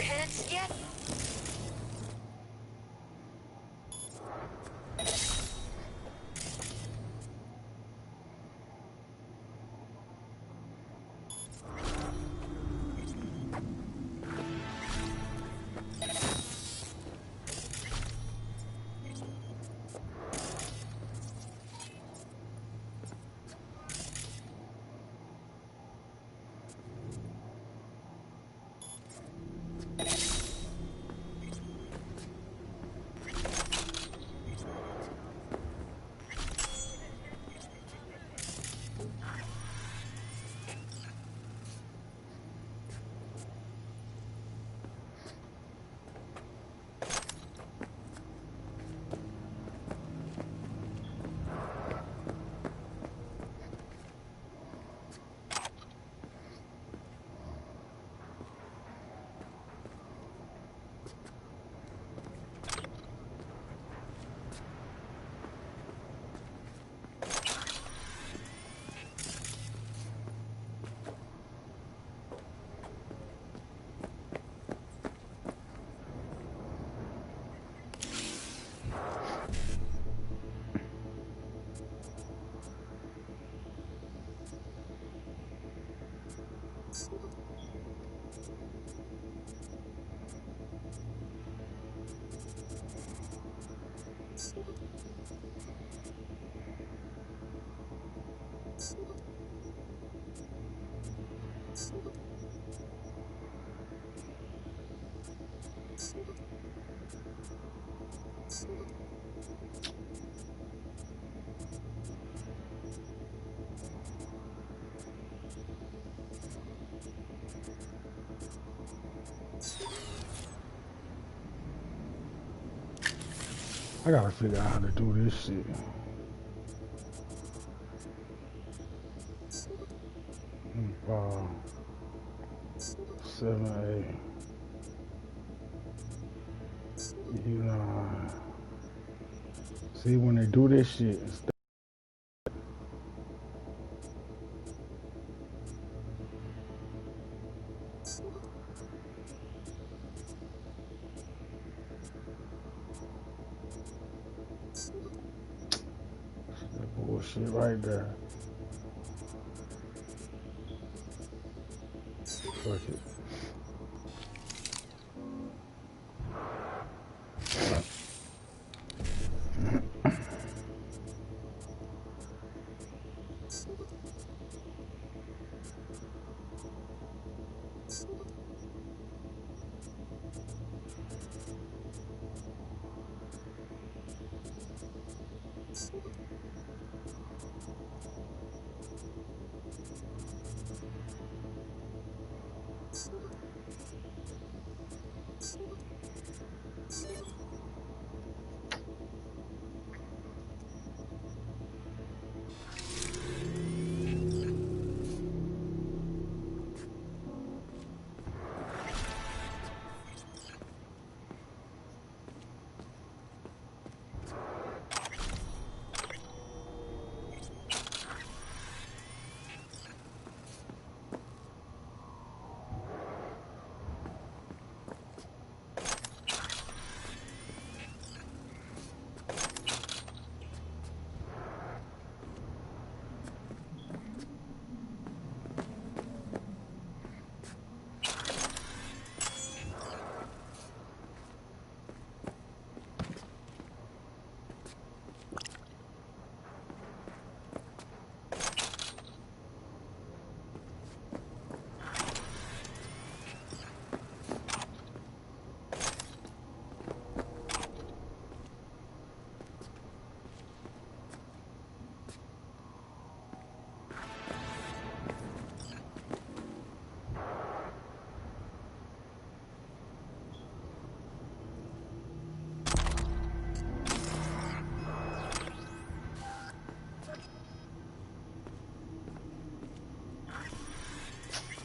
pants yet?
I gotta figure out how to do this shit. Uh, 7A. You know, see when they do this shit. shit right there. Fuck it.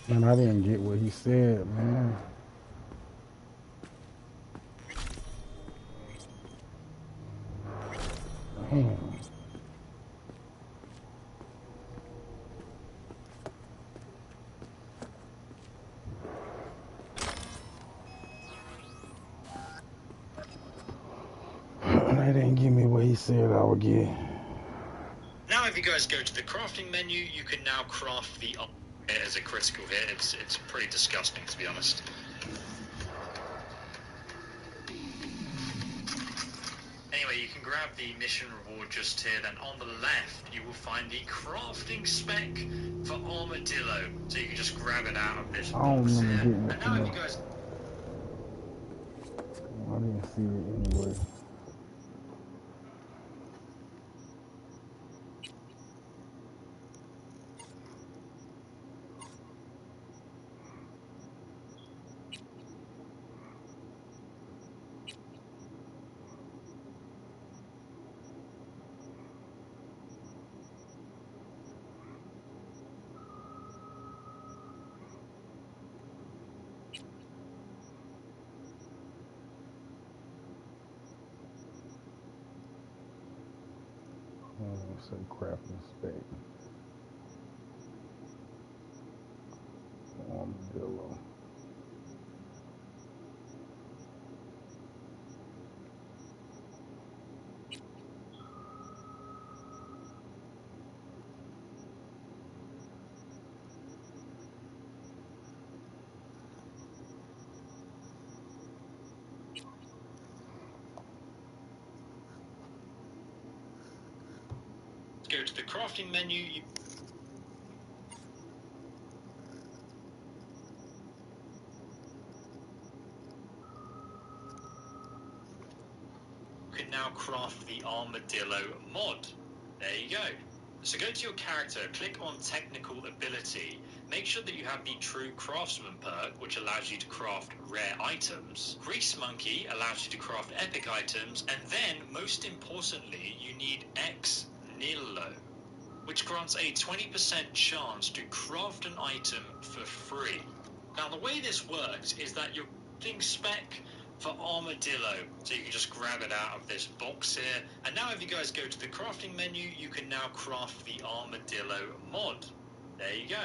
Man, I didn't get what he said, man. Damn. They didn't give me what he said I would get.
Now if you guys go to the crafting menu, you can now craft the as a critical hit. It's pretty disgusting, to be honest. Anyway, you can grab the mission reward just here, then on the left you will find the crafting spec for Armadillo. So you can just grab it out of this
I don't
box
remember
here.
getting it
And
from
now if
there.
you guys...
I didn't see it anyway. Say crafting spec. Armadillo.
Go to the crafting menu. You can now craft the Armadillo mod. There you go. So go to your character, click on technical ability, make sure that you have the true craftsman perk, which allows you to craft rare items. Grease Monkey allows you to craft epic items, and then most importantly you need Ex Nihilo, which grants a 20% chance to craft an item for free. Now the way this works is that your crafting spec for Armadillo, so you can just grab it out of this box here, and now if you guys go to the crafting menu, you can now craft the Armadillo mod. There you go.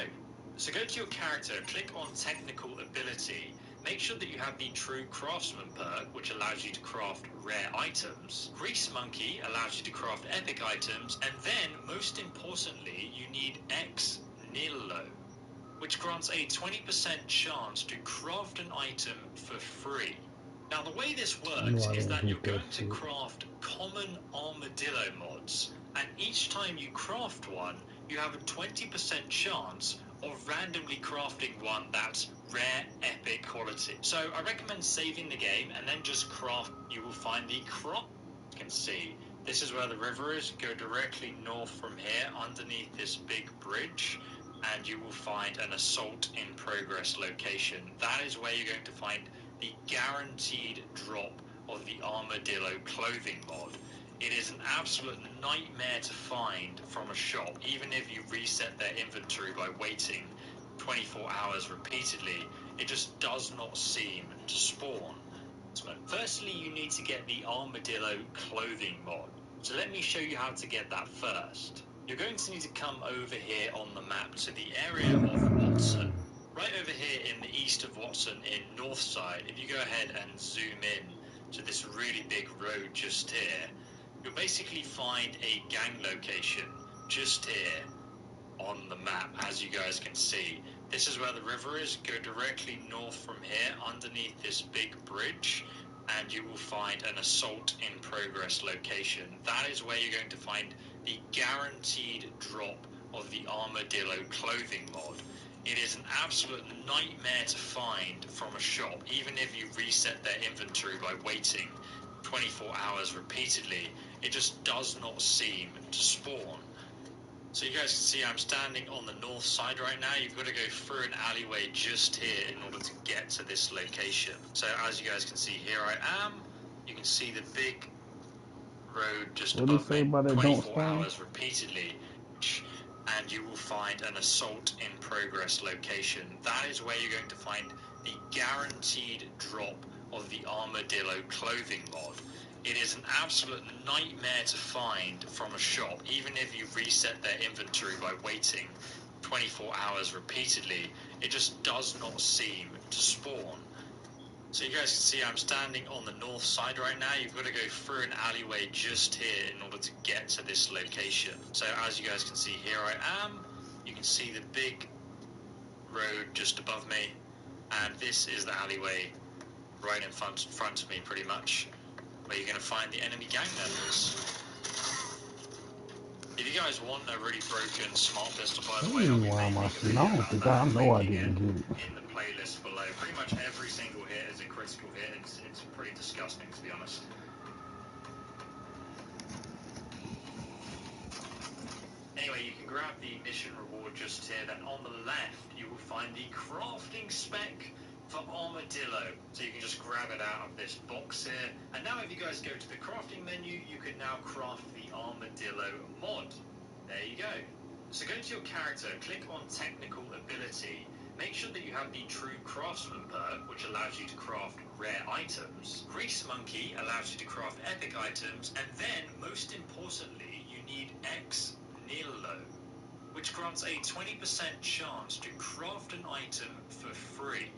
So go to your character, click on technical ability, make sure that you have the True Craftsman perk, which allows you to craft rare items. Grease Monkey allows you to craft epic items, and then, most importantly, you need Ex Nihilo, which grants a 20% chance to craft an item for free. Now, the way this works is that you're going to craft common armadillo mods, and each time you craft one, you have a 20% chance of randomly crafting one that's rare epic quality. So I recommend saving the game and then just craft. You will find the crop. You can see this is where the river is. Go directly north from here underneath this big bridge, and you will find an assault in progress location. That is where you're going to find the guaranteed drop of the armadillo clothing mod. It is an absolute nightmare to find from a shop. Even if you reset their inventory by waiting 24 hours repeatedly, it just does not seem to spawn. So firstly, you need to get the armadillo clothing mod. So let me show you how to get that first. You're going to need to come over here on the map to the area of Watson. Right over here in the east of Watson in Northside, if you go ahead and zoom in to this really big road just here, you'll basically find a gang location just here on the map, as you guys can see. This is where the river is. Go directly north from here underneath this big bridge, and you will find an assault in progress location. That is where you're going to find the guaranteed drop of the armadillo clothing mod. It is an absolute nightmare to find from a shop. Even if you reset their inventory by waiting 24 hours repeatedly, it just does not seem to spawn. So you guys can see I'm standing on the north side right now. You've got to go through an alleyway just here in order to get to this location. So as you guys can see, here I am. You can see the big road just above me, 24 hours repeatedly. And you will find an assault in progress location. That is where you're going to find the guaranteed drop of the armadillo clothing mod. It is an absolute nightmare to find from a shop. Even if you reset their inventory by waiting 24 hours repeatedly, it just does not seem to spawn. So you guys can see I'm standing on the north side right now. You've got to go through an alleyway just here in order to get to this location. So as you guys can see, here I am. You can see the big road just above me, and this is the alleyway right in front of me pretty much, where you're going to find the enemy gang members. If you guys want a really broken smart pistol, by the way, I'll be making a video about that. I'm linking it in the playlist below. Pretty much every single hit is a critical hit. It's pretty disgusting, to be honest. Anyway, you can grab the mission reward just here. Then on the left, you will find the crafting spec for Armadillo. So you can just grab it out of this box here. And now if you guys go to the crafting menu, you can now craft the Armadillo mod. There you go. So go to your character, click on technical ability. Make sure that you have the True Craftsman perk, which allows you to craft rare items. Grease Monkey allows you to craft epic items. And then, most importantly, you need Ex Nihilo, which grants a 20% chance to craft an item for free.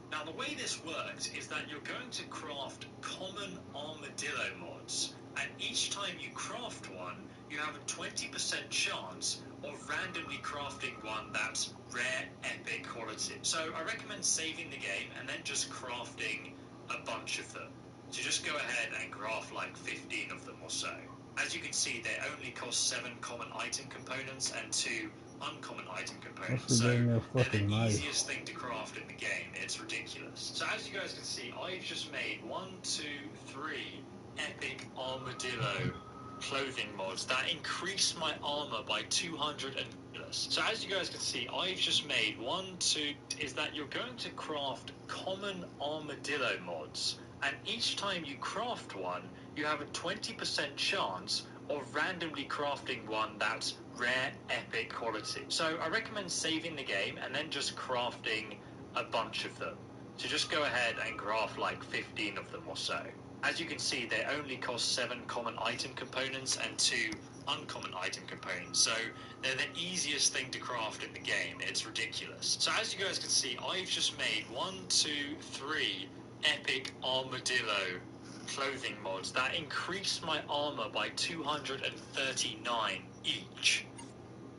Now, the way this works is that you're going to craft common armadillo mods, and each time you craft one, you have a 20% chance of randomly crafting one that's rare epic quality. So I recommend saving the game and then just crafting a bunch of them. So just go ahead and craft like 15 of them or so. As you can see, they only cost 7 common item components and 2 uncommon item components. So they're the easiest thing to craft in the game. It's ridiculous. So as you guys can see, I've just made 1, 2, 3 epic armadillo clothing mods that increase my armor by 200 and plus. So as you guys can see, I've just made 1, 2, is that you're going to craft common armadillo mods, and each time you craft one, you have a 20% chance of randomly crafting one that's rare epic quality. So I recommend saving the game and then just crafting a bunch of them. So just go ahead and craft like 15 of them or so. As you can see, they only cost 7 common item components and 2 uncommon item components, so they're the easiest thing to craft in the game. It's ridiculous. So as you guys can see, I've just made 1, 2, 3 epic armadillo clothing mods that increase my armor by 239 each.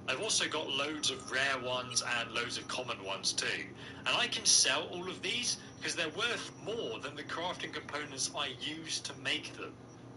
I've also got loads of rare ones and loads of common ones too. And I can sell all of these because they're worth more than the crafting components I used to make them.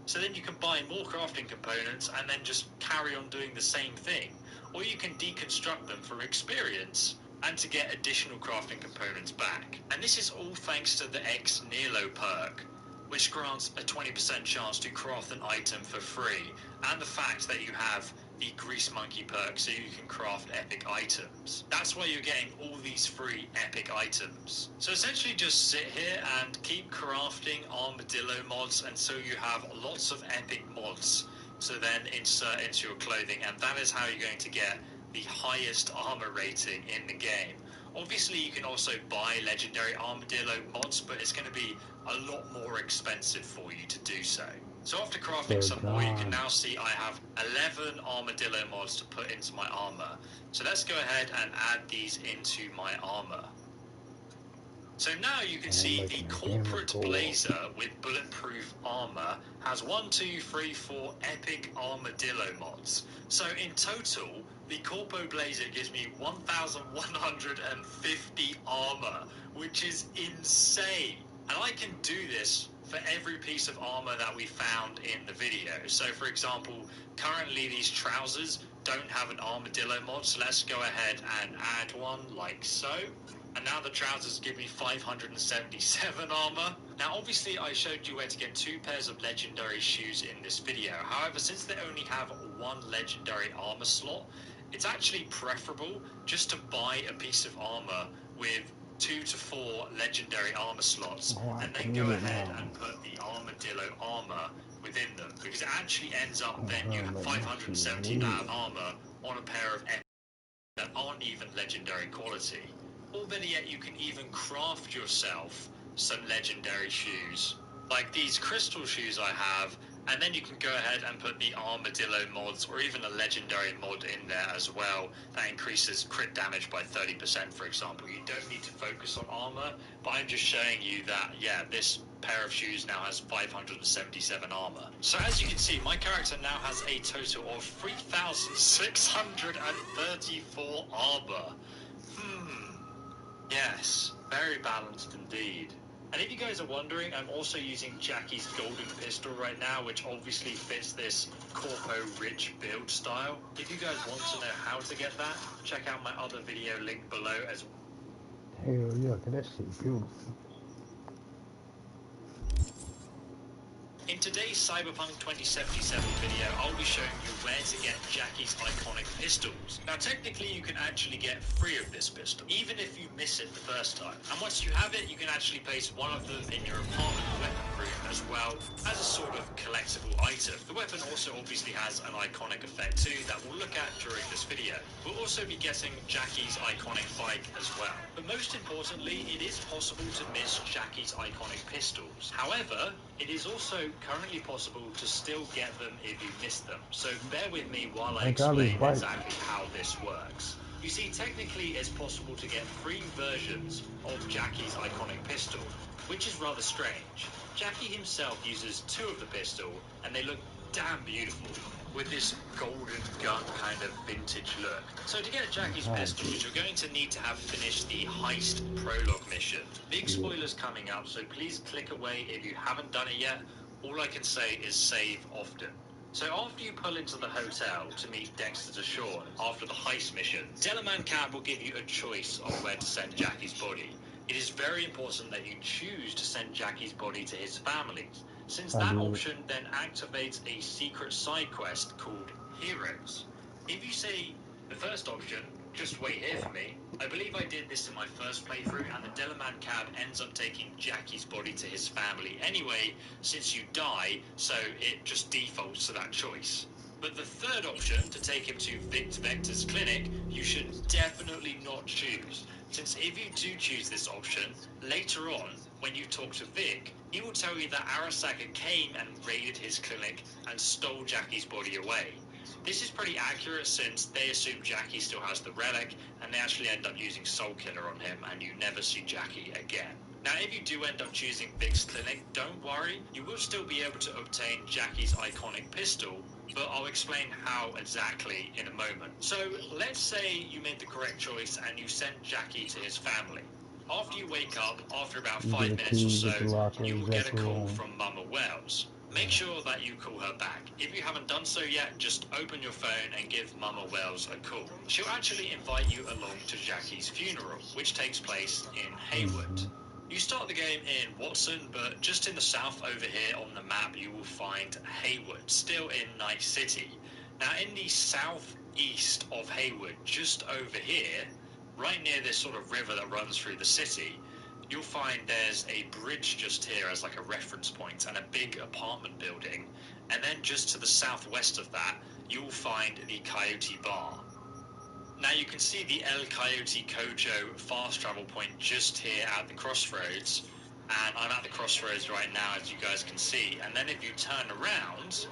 So then you can buy more crafting components and then just carry on doing the same thing. Or you can deconstruct them for experience and to get additional crafting components back. And this is all thanks to the Ex Nihilo perk, which grants a 20% chance to craft an item for free, and the fact that you have the Grease Monkey perk so you can craft epic items. That's why you're getting all these free epic items. So essentially just sit here and keep crafting armadillo mods until you have lots of epic mods to then insert into your clothing, and that is how you're going to get the highest armor rating in the game. Obviously you can also buy legendary armadillo mods, but it's going to be a lot more expensive for you to do so. So after crafting some more, you can now see I have 11 armadillo mods to put into my armor. So let's go ahead and add these into my armor. So now you can see the corporate blazer with bulletproof armor has 1, 2, 3, 4 epic armadillo mods. So in total, the corpo blazer gives me 1,150 armor, which is insane. And I can do this for every piece of armor that we found in the video. So for example, currently these trousers don't have an armadillo mod, so let's go ahead and add one like so. And now the trousers give me 577 armor. Now obviously I showed you where to get 2 pairs of legendary shoes in this video. However, since they only have 1 legendary armor slot, it's actually preferable just to buy a piece of armor with 2 to 4 legendary armor slots, and then go ahead and put the armadillo armor within them, because it actually ends up then you have 579 armor on a pair of epic that aren't even legendary quality. Or better yet, you can even craft yourself some legendary shoes, like these crystal shoes I have, and then you can go ahead and put the armadillo mods or even a legendary mod in there as well that increases crit damage by 30%, for example. You don't need to focus on armor, but I'm just showing you that, yeah, this pair of shoes now has 577 armor. So as you can see, my character now has a total of 3,634 armor. Yes, very balanced indeed. And if you guys are wondering, I'm also using Jackie's golden pistol right now, which obviously fits this corpo rich build style. If you guys want to know how to get that, check out my other video linked below as well.
Hell yeah, that shit beautiful.
In today's Cyberpunk 2077 video, I'll be showing you where to get Jackie's iconic pistols. Now technically you can actually get 3 of this pistol, even if you miss it the first time. And once you have it, you can actually place one of them in your apartment weapon room as well as a sort of collectible item. The weapon also obviously has an iconic effect too that we'll look at during this video. We'll also be getting Jackie's iconic bike as well. But most importantly, it is possible to miss Jackie's iconic pistols. However, it is also currently possible to still get them if you miss them. So bear with me while I explain exactly how this works. You see, technically it's possible to get 3 versions of Jackie's iconic pistol, which is rather strange. Jackie himself uses 2 of the pistol, and they look damn beautiful, with this golden gun kind of vintage look. So to get Jackie's pistols, you're going to need to have finished the heist prologue mission. Big spoilers coming up, so please click away if you haven't done it yet. All I can say is save often. So after you pull into the hotel to meet Dexter DeShawn after the heist mission, Delaman Cab will give you a choice of where to send Jackie's body. It is very important that you choose to send Jackie's body to his family, since that option then activates a secret side quest called Heroes. If you say the first option, just wait here for me, I believe I did this in my first playthrough, and the Delaman Cab ends up taking Jackie's body to his family anyway, since you die, so it just defaults to that choice. But the third option, to take him to Vector's clinic, you should definitely not choose, since if you do choose this option, later on, when you talk to Vic, he will tell you that Arasaka came and raided his clinic and stole Jackie's body away. This is pretty accurate since they assume Jackie still has the relic, and they actually end up using Soul Killer on him, and you never see Jackie again. Now, if you do end up choosing Big's Clinic, don't worry, you will still be able to obtain Jackie's iconic pistol, but I'll explain how exactly in a moment. So, let's say you made the correct choice and you sent Jackie to his family. After you wake up, after about 5 minutes or so, you will get a call from Mama Wells. Make sure that you call her back. If you haven't done so yet, just open your phone and give Mama Wells a call. She'll actually invite you along to Jackie's funeral, which takes place in Haywood. You start the game in Watson, but just in the south over here on the map, you will find Haywood, still in Night City. Now, in the southeast of Haywood, just over here, right near this sort of river that runs through the city, you'll find there's a bridge just here as like a reference point and a big apartment building. And then just to the southwest of that, you'll find the Coyote Bar. Now you can see the El Coyote Kojo fast travel point just here at the crossroads. And I'm at the crossroads right now, as you guys can see. And then if you turn around,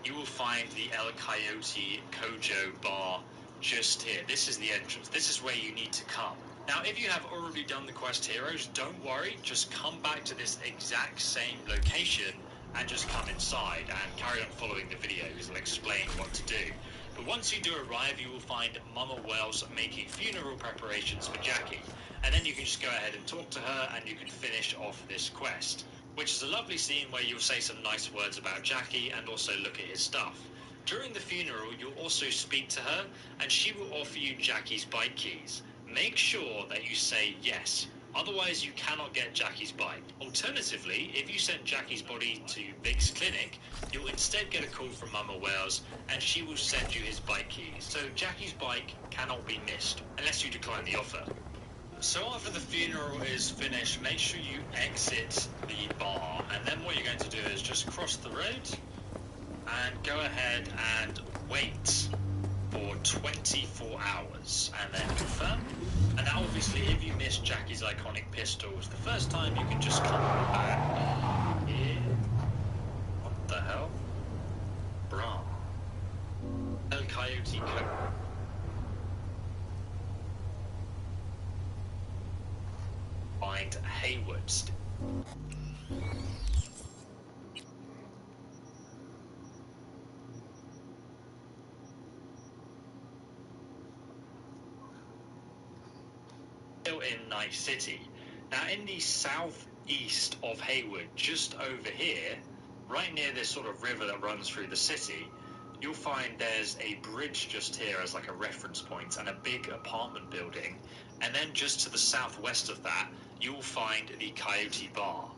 you will find the El Coyote Kojo Bar just here. This is the entrance. This is where you need to come. Now, if you have already done the quest heroes, don't worry. Just come back to this exact same location and just come inside and carry on following the video because I'll explain what to do. But once you do arrive, you will find Mama Wells making funeral preparations for Jackie. And then you can just go ahead and talk to her and you can finish off this quest, which is a lovely scene where you'll say some nice words about Jackie and also look at his stuff. During the funeral, you'll also speak to her and she will offer you Jackie's bike keys. Make sure that you say yes, otherwise you cannot get Jackie's bike. Alternatively, if you send Jackie's body to Big's Clinic, you'll instead get a call from Mama Wells and she will send you his bike keys. So Jackie's bike cannot be missed, unless you decline the offer. So after the funeral is finished, make sure you exit the bar, and then what you're going to do is just cross the road and go ahead and wait for 24 hours and then confirm. And now obviously if you miss Jackie's iconic pistols the first time, you can just come back here. What the hell? Bruh. El Coyote find Haywood. Still in Night City. Now in the southeast of Haywood, just over here, right near this sort of river that runs through the city, you'll find there's a bridge just here as like a reference point and a big apartment building. And then just to the southwest of that, you'll find the Coyote Bar.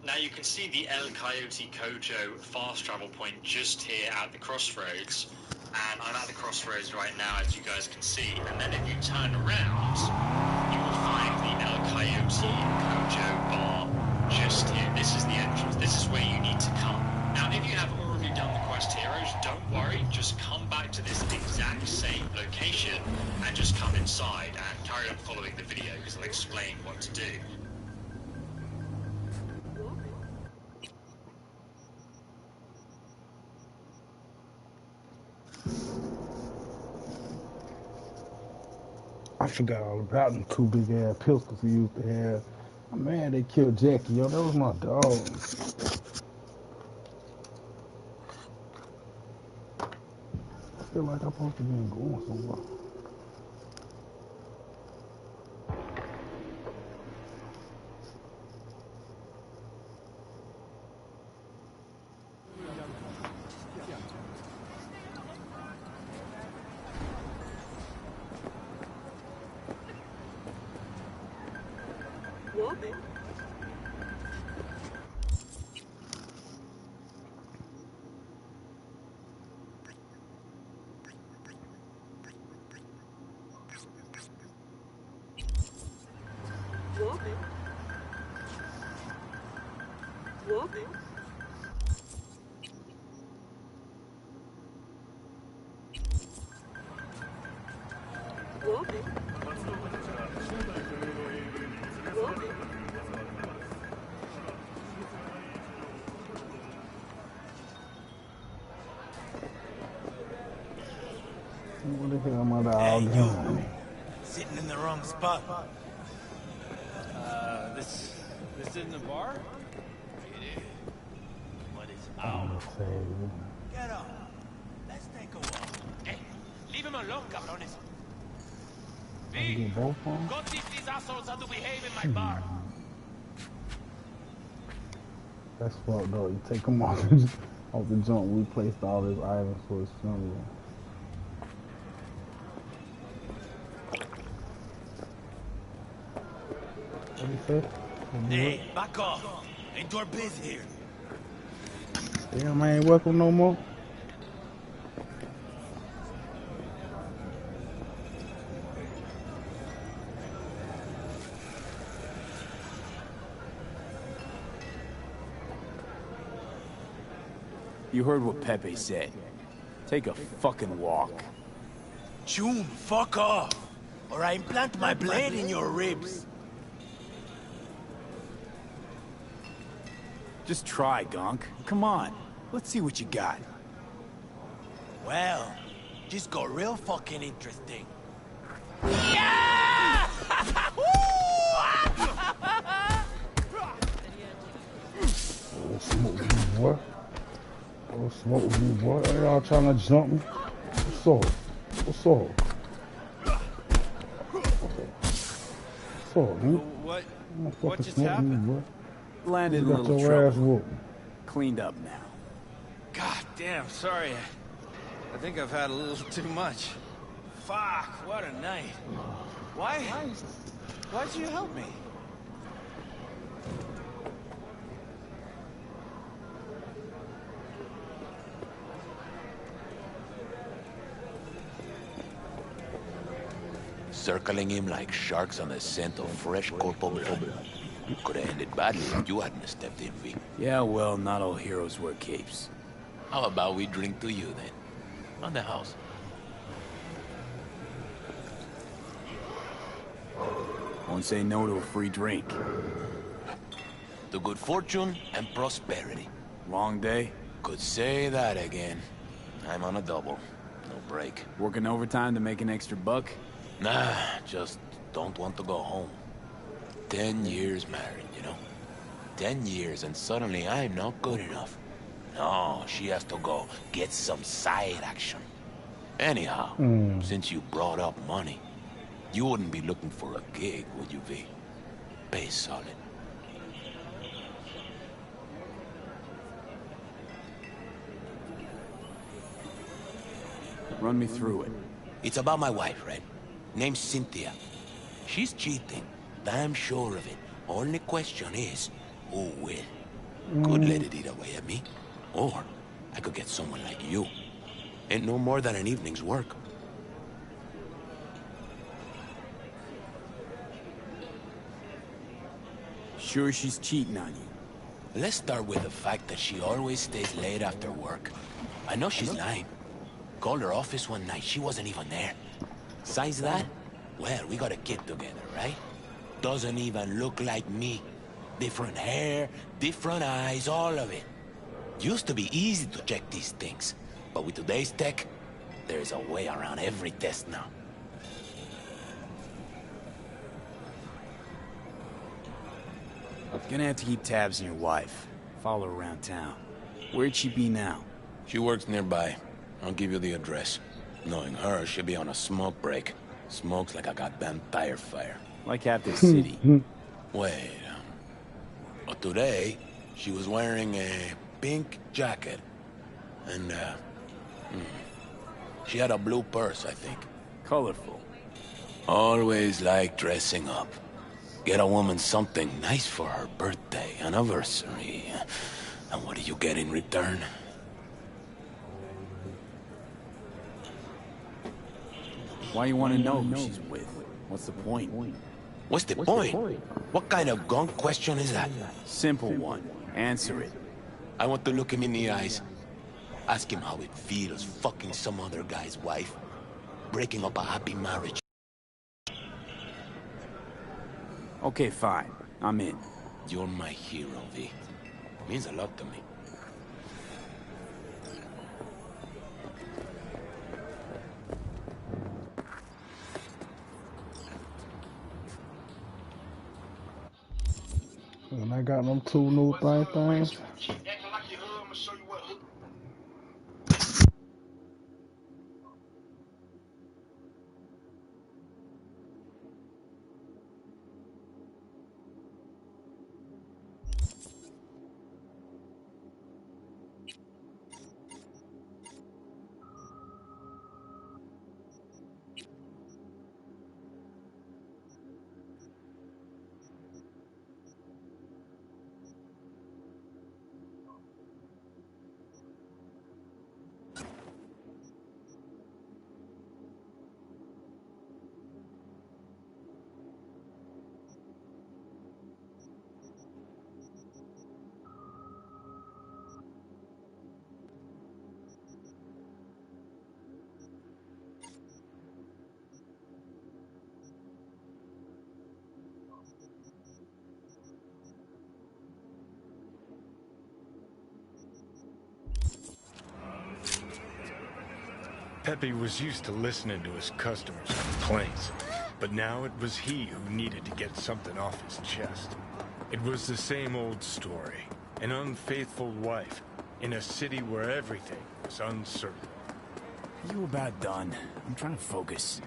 Now you can see the El Coyote Kojo fast travel point just here at the crossroads. And I'm at the crossroads right now, as you guys can see. And then if you turn around, you will find the El Coyote Kojo Bar just here. This is the entrance. This is where you need to come. Now, if you have already done the quest heroes, don't worry. Just come back to this exact same location and just come inside and carry on following the video because I'll explain what to do.
I forgot all about them two big ass pistols we used to have. I'm mad they killed Jackie, yo. That was my dog. I feel like I'm supposed to be going somewhere. doggone.
Sitting in the wrong spot.
This isn't a bar?
It is. But it's
I'm gonna say,
Get up. Let's take a walk. Hey, leave him alone, cabrones.
I get both of them?
Go teach these assholes how to behave in my bar.
That's fucked up. You take them off, off the jump. We placed all his items for his funeral. What do you say?
Hey, back off. Ain't your biz here.
Damn, I ain't welcome no more.
You heard what Pepe said. Take a fucking walk.
June, fuck off. Or I implant my blade in your ribs.
Just try, Gunk. Come on. Let's see what you got.
Well, just got real fucking interesting.
Oh, smoke you, boy. Oh, smoke you, boy. Y'all trying to jump me? What's up? What's up? What's up, man?
What just happened?
You, boy.
Landed in a
You got
little
your
trouble.
ass whooped.
Cleaned up now.
God damn, sorry. I think I've had a little too much. Fuck, what a night. Why'd you help me?
Circling him like sharks on the scent of fresh corporal blood. Could have ended badly if you hadn't stepped in, V.
Yeah, well, not all heroes wear capes.
How about we drink to you, then? On the house.
Won't say no to a free drink.
To good fortune and prosperity.
Long day?
Could say that again. I'm on a double. No break.
Working overtime to make an extra buck?
Nah, just don't want to go home. 10 years married, you know? 10 years and suddenly I'm not good enough. No, she has to go get some side action. Anyhow, since you brought up money, you wouldn't be looking for a gig, would you, V? Pay solid.
Run me through it.
It's about my wife, right? Name's Cynthia. She's cheating. Damn sure of it. Only question is, who will? Could let it eat away at me. Or I could get someone like you. Ain't no more than an evening's work.
Sure she's cheating on you?
Let's start with the fact that she always stays late after work. I know she's lying. Called her office one night, she wasn't even there. Besides that, well, we got a kid together, right? Doesn't even look like me. Different hair, different eyes, all of it. Used to be easy to check these things, but with today's tech, there's a way around every test now.
Gonna have to keep tabs on your wife. Follow her around town. Where'd she be now?
She works nearby. I'll give you the address. Knowing her, she'll be on a smoke break. Smokes like a goddamn tire fire.
Like half this city.
Wait, today, she was wearing a pink jacket. And, she had a blue purse, I think.
Colorful.
Always like dressing up. Get a woman something nice for her birthday, anniversary. And what do you get in return?
Why you want to know who she's with? What's the point?
What's the point? What kind of gunk question is that?
Simple one. Answer it.
I want to look him in the eyes. Ask him how it feels fucking some other guy's wife. Breaking up a happy marriage.
Okay, fine. I'm in.
You're my hero, V. Means a lot to me.
When I got them two new things.
Pepe was used to listening to his customers' complaints, but now it was he who needed to get something off his chest. It was the same old story. An unfaithful wife in a city where everything was uncertain.
You about done? I'm trying to focus.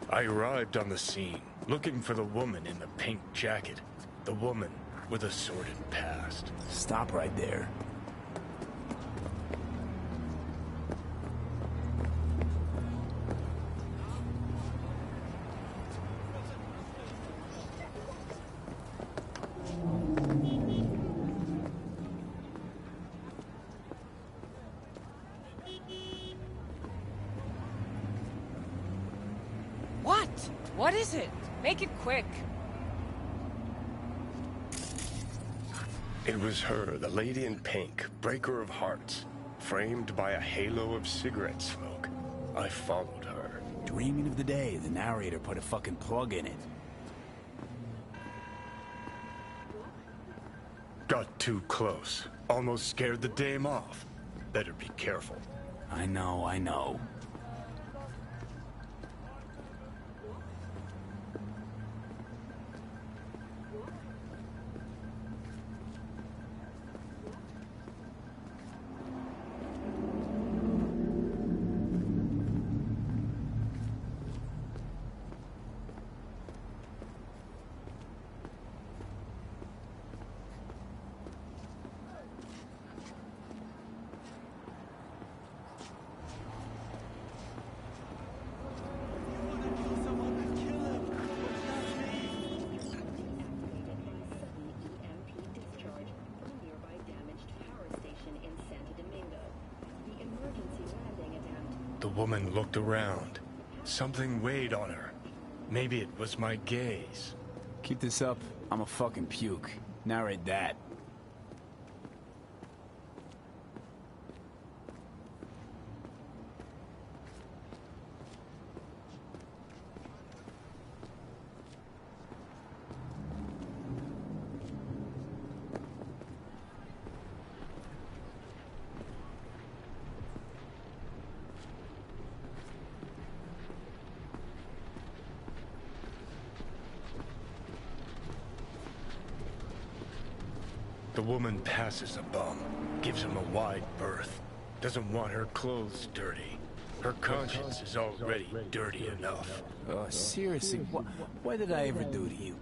I arrived on the scene, looking for the woman in the pink jacket. The woman with a sordid past.
Stop right there.
What? What is it? Make it quick.
It was her, the lady in pink, breaker of hearts, framed by a halo of cigarette smoke. I followed her.
Dreaming of the day the narrator put a fucking plug in it.
Got too close. Almost scared the dame off. Better be careful.
I know.
The woman looked around. Something weighed on her. Maybe it was my gaze.
Keep this up, I'm a fucking puke. Narrate that.
The woman passes a bum, gives him a wide berth, doesn't want her clothes dirty. Her conscience is already dirty enough.
Oh, seriously, what did I ever do to you?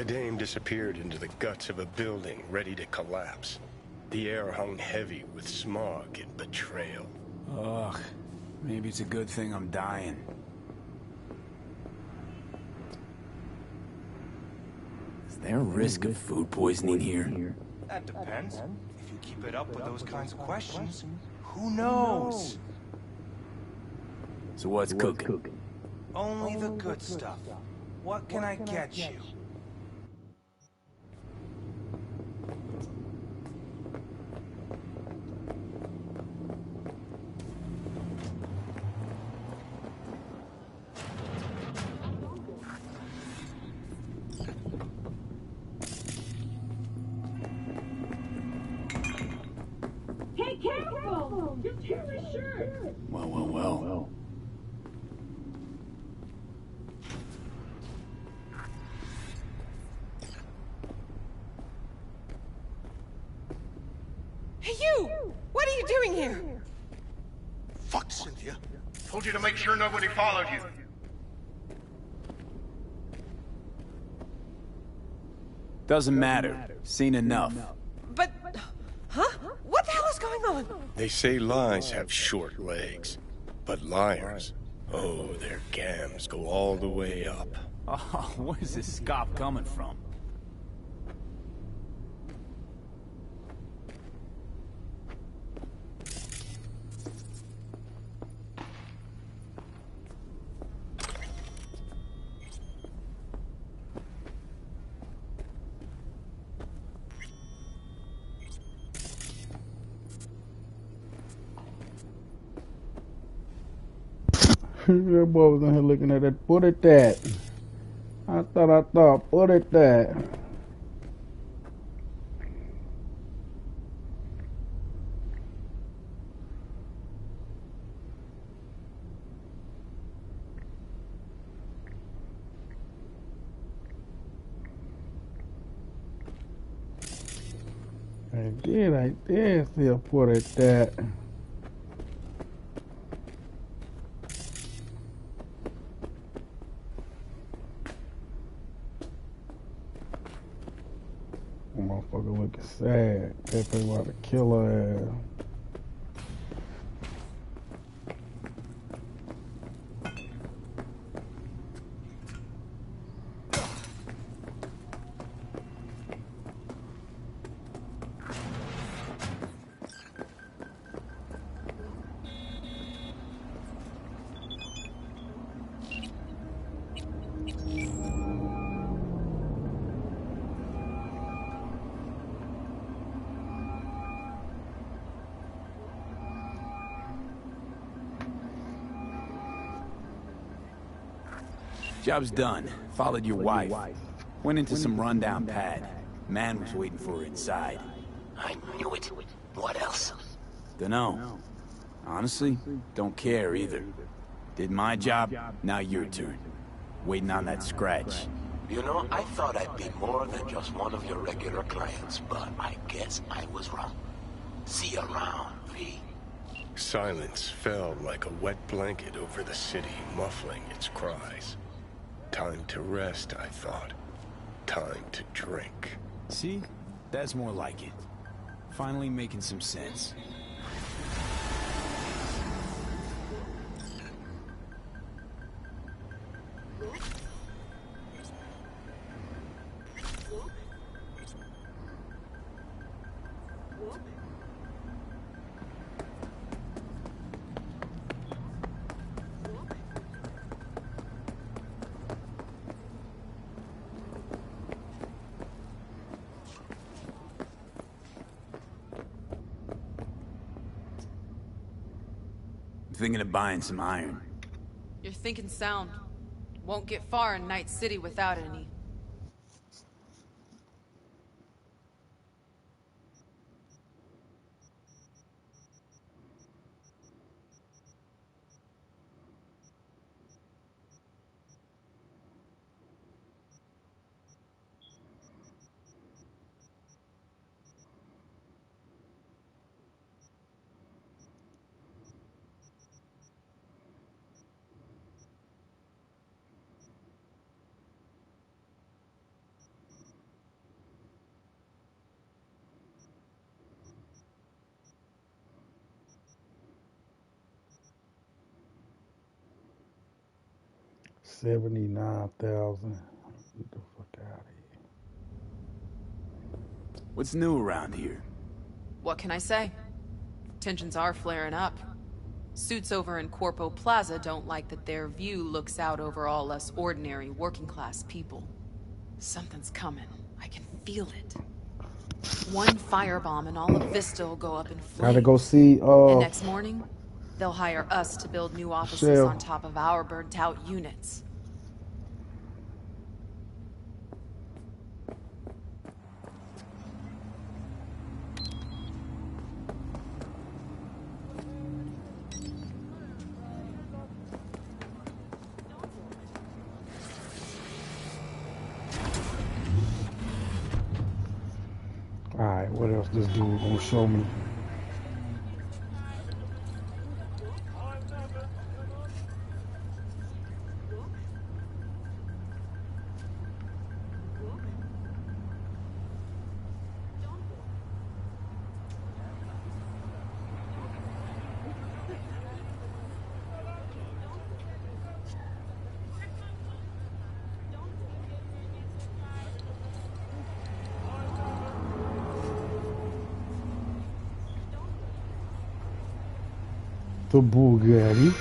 dame disappeared into the guts of a building ready to collapse. The air hung heavy with smog and betrayal.
Ugh. Maybe it's a good thing I'm dying. Is there a risk of food poisoning here?
That depends. If you keep it up with those kinds of questions, who knows?
So what's cooking?
Only the good stuff. What can I get you?
Hey, careful! You'll tear my shirt!
Well.
Hey, you! What are you doing here?
Fuck, Cynthia. Told you to make sure nobody followed you.
Doesn't matter. Seen enough.
But... Huh? What the hell is going on?
They say lies have short legs, but liars, oh, their gams go all the way up.
Oh, where's this scop coming from?
That boy was in here looking at that. Put it that. I thought. Put it that. I did still put it that. Motherfucker looking sad. Pepe about to kill her ass.
Job's done. Followed your wife. Went into some rundown pad. Man was waiting for her inside.
I knew it. What else?
Dunno. Honestly, don't care either. Did my job, now your turn. Waiting on that scratch.
You know, I thought I'd be more than just one of your regular clients, but I guess I was wrong. See you around, V.
Silence fell like a wet blanket over the city, muffling its cries. Time to rest, I thought. Time to drink.
See? That's more like it. Finally making some sense. Thinking of buying some iron.
You're thinking sound. Won't get far in Night City without any.
$79,000. Get the fuck out of here.
What's new around here?
What can I say? Tensions are flaring up. Suits over in Corpo Plaza don't like that their view looks out over all us ordinary working-class people. Something's coming. I can feel it. One firebomb and all of Vista will go up in flames.
Gotta go see,
And next morning, they'll hire us to build new offices
Shell.
on top of our burnt-out units.
Alright, what else this dude gonna show me? The Bugatti.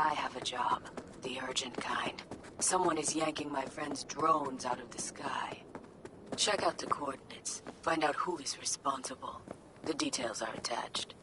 I have a job. The urgent kind. Someone is yanking my friend's drones out of the sky. Check out the coordinates. Find out who is responsible. The details are attached.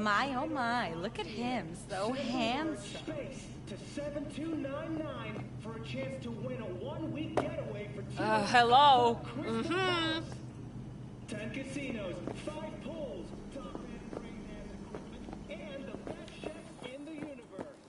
My, oh my, look at him, so handsome.
Space to 7299 for a chance to win a one-week getaway for two.
Hello.
10 casinos, 5 pools, top-end ring dance equipment, and the best chefs in the universe.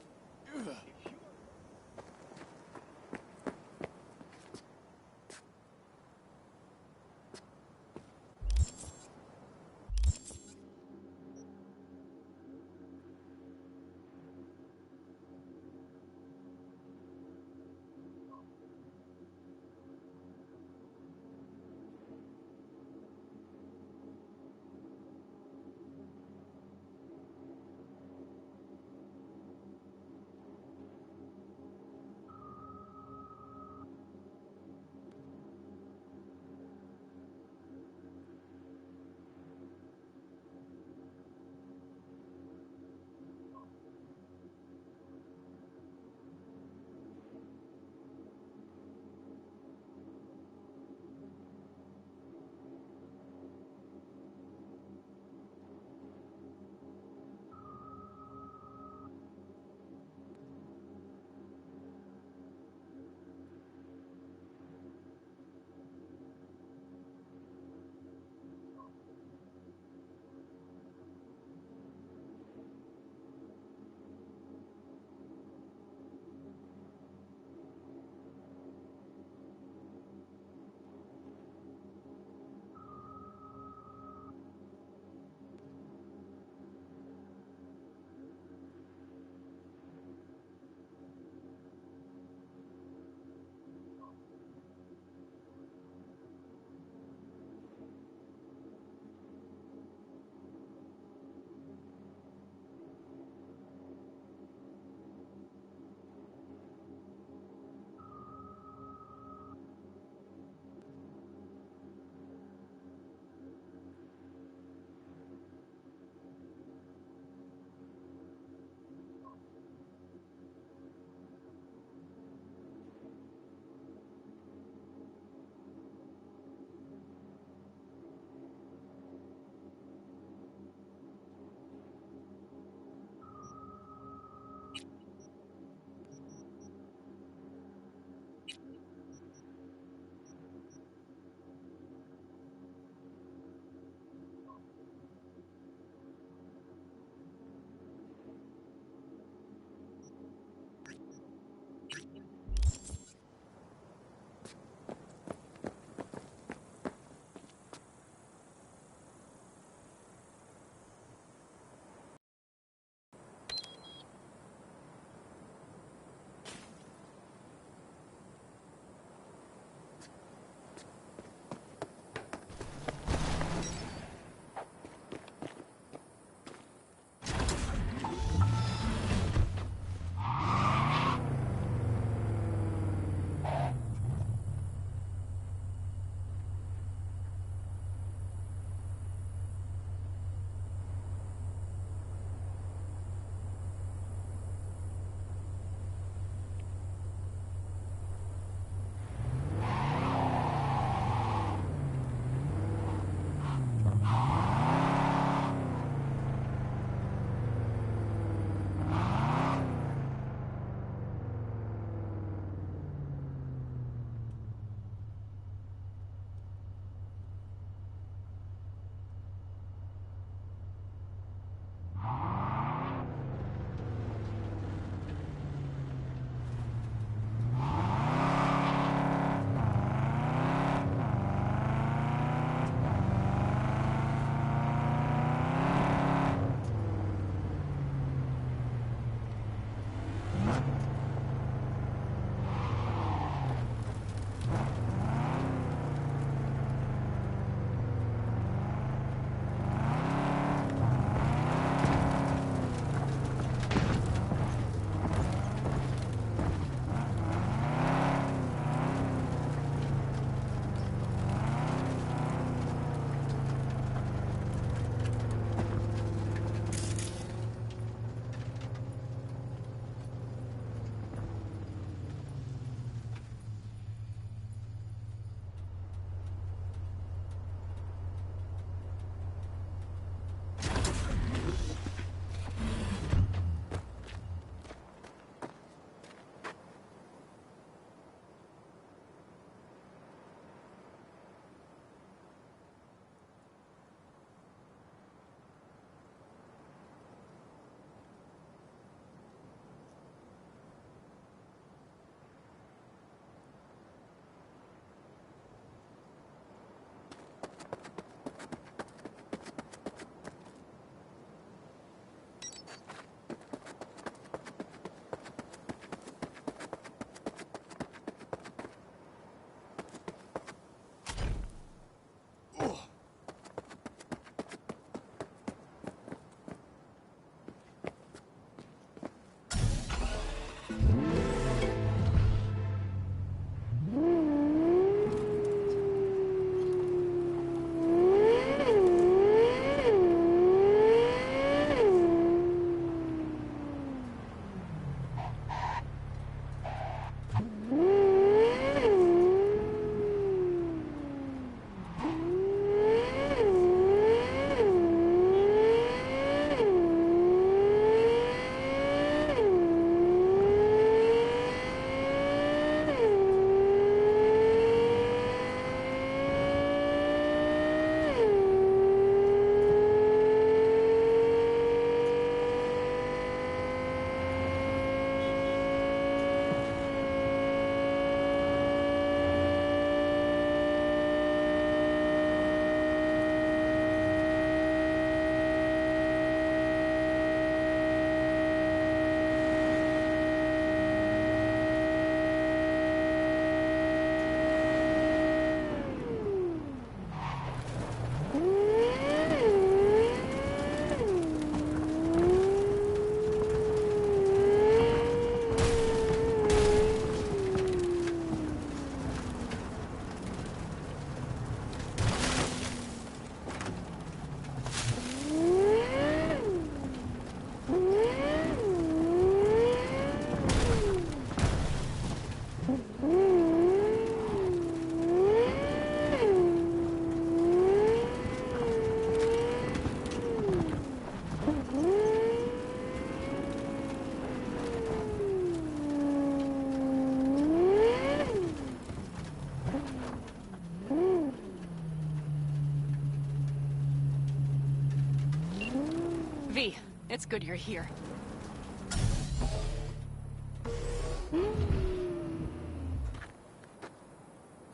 It's good you're here.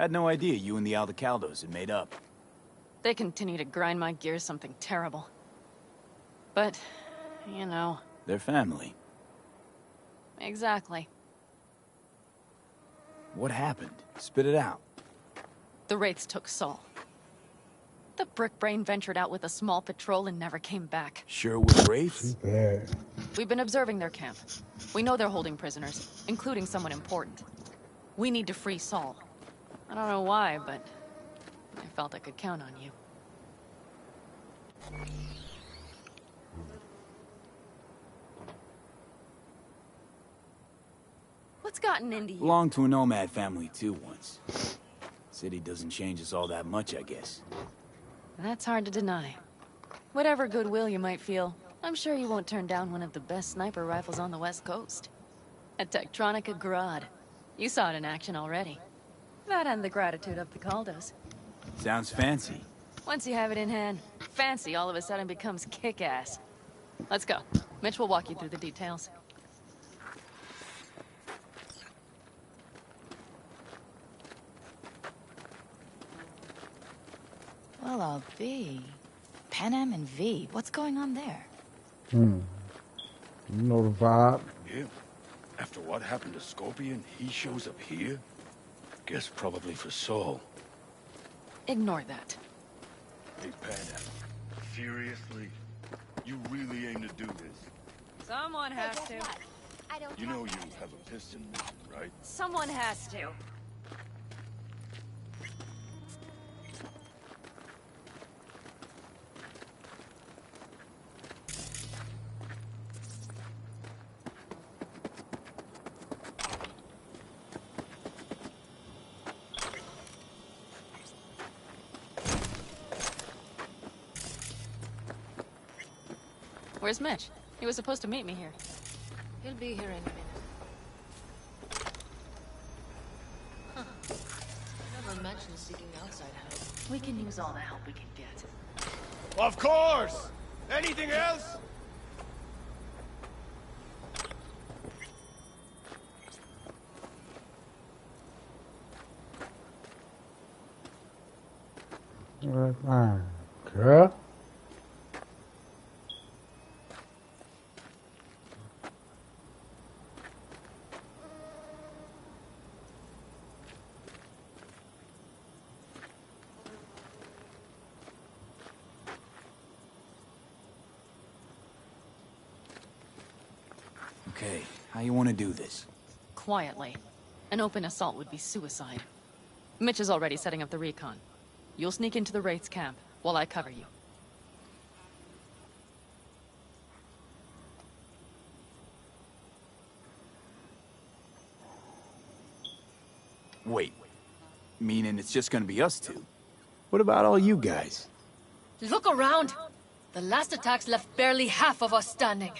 Had no idea you and the Aldecaldos had made up.
They continue to grind my gears something terrible. But, you know...
They're family.
Exactly.
What happened? Spit it out.
The Wraiths took Saul. The brick brain ventured out with a small patrol and never came back.
Sure it was Wraiths?
Yeah.
We've been observing their camp. We know they're holding prisoners, including someone important. We need to free Saul. I don't know why, but I felt I could count on you. What's gotten into you?
Belonged to a nomad family too once. City doesn't change us all that much, I guess.
That's hard to deny. Whatever goodwill you might feel, I'm sure you won't turn down one of the best sniper rifles on the West Coast. A Tektronica Grad. You saw it in action already. That and the gratitude of the Caldos.
Sounds fancy.
Once you have it in hand, fancy all of a sudden becomes kick-ass. Let's go. Mitch will walk you through the details.
Well, I'll be. Panem and V, what's going on there?
You know the vibe.
Yeah. After what happened to Scorpion, he shows up here? Guess probably for Saul.
Ignore that.
Hey, Panem. Seriously? You really aim to do this?
Someone has to.
You know you have a piston mission, right?
Someone has to. Where's Mitch? He was supposed to meet me here.
He'll be here in a minute. Huh. Never mentioned seeking outside help.
We can use all the help we can get.
Of course! Anything else?
Fine. Girl.
Okay, how you want to do this?
Quietly. An open assault would be suicide. Mitch is already setting up the recon. You'll sneak into the Wraiths camp while I cover you.
Wait. Meaning it's just gonna be us two? What about all you guys?
Look around! The last attacks left barely half of us standing.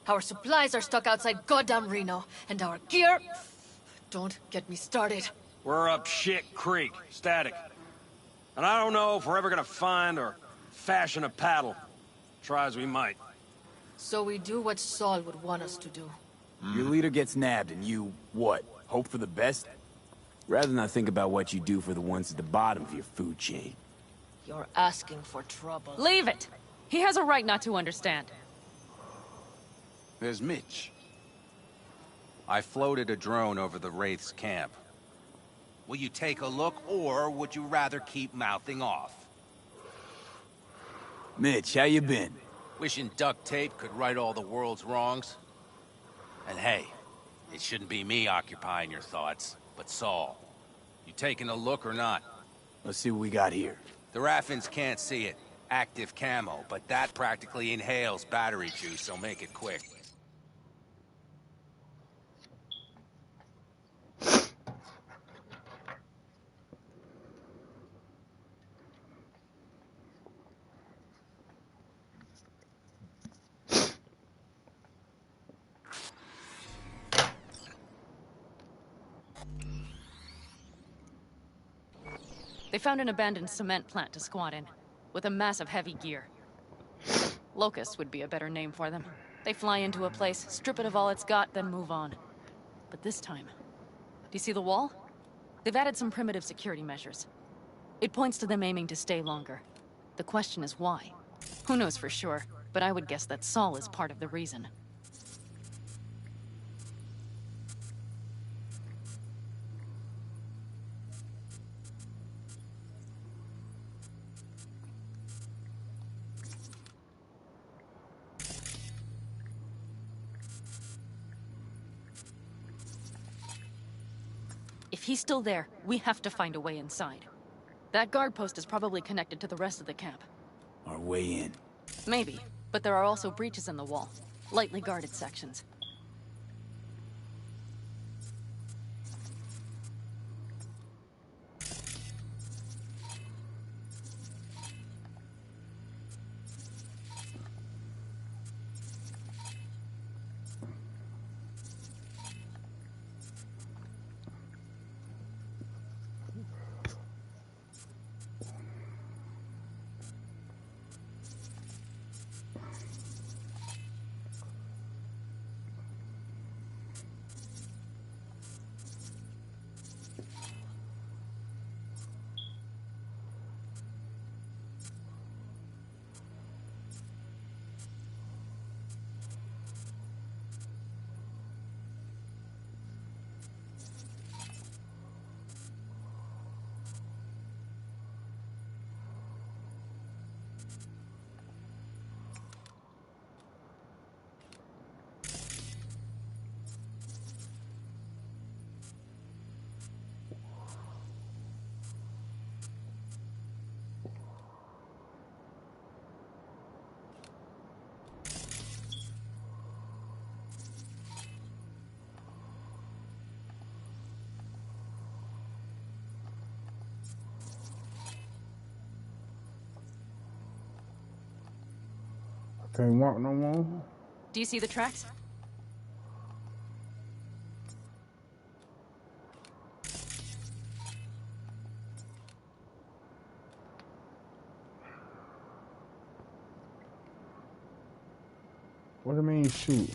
Our supplies are stuck outside goddamn Reno, and our gear... Don't get me started.
We're up Shit Creek, static. And I don't know if we're ever gonna find or fashion a paddle. Try as we might.
So we do what Saul would want us to do.
Your leader gets nabbed and you, what, hope for the best? Rather not think about what you do for the ones at the bottom of your food chain.
You're asking for trouble.
Leave it! He has a right not to understand.
There's Mitch. I floated a drone over the Wraiths' camp. Will you take a look, or would you rather keep mouthing off?
Mitch, how you been?
Wishing duct tape could right all the world's wrongs? And hey, it shouldn't be me occupying your thoughts, but Saul. You taking a look or not?
Let's see what we got here.
The Raffins can't see it. Active camo, but that practically inhales battery juice, so make it quick.
They found an abandoned cement plant to squat in, with a massive heavy gear. Locusts would be a better name for them. They fly into a place, strip it of all it's got, then move on. But this time... Do you see the wall? They've added some primitive security measures. It points to them aiming to stay longer. The question is why? Who knows for sure, but I would guess that Saul is part of the reason. If he's still there, we have to find a way inside. That guard post is probably connected to the rest of the camp.
Our way in.
Maybe, but there are also breaches in the wall. Lightly guarded sections.
Can't walk no more.
Do you see the tracks?
What do you mean shoot?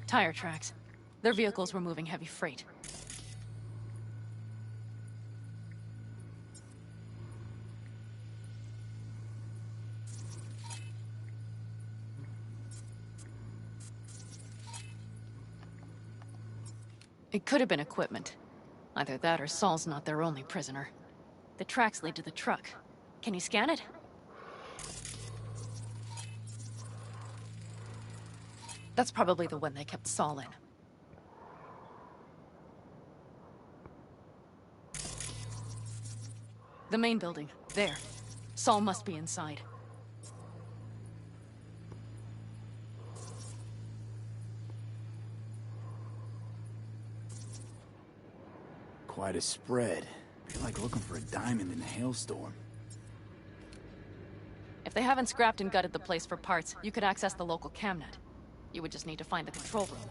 Tire tracks. Their vehicles were moving heavy freight. It could have been equipment. Either that or Saul's not their only prisoner. The tracks lead to the truck. Can you scan it? That's probably the one they kept Saul in. The main building. There. Saul must be inside.
Quite a spread. Be like looking for a diamond in a hailstorm.
If they haven't scrapped and gutted the place for parts, you could access the local camnet. You would just need to find the control room.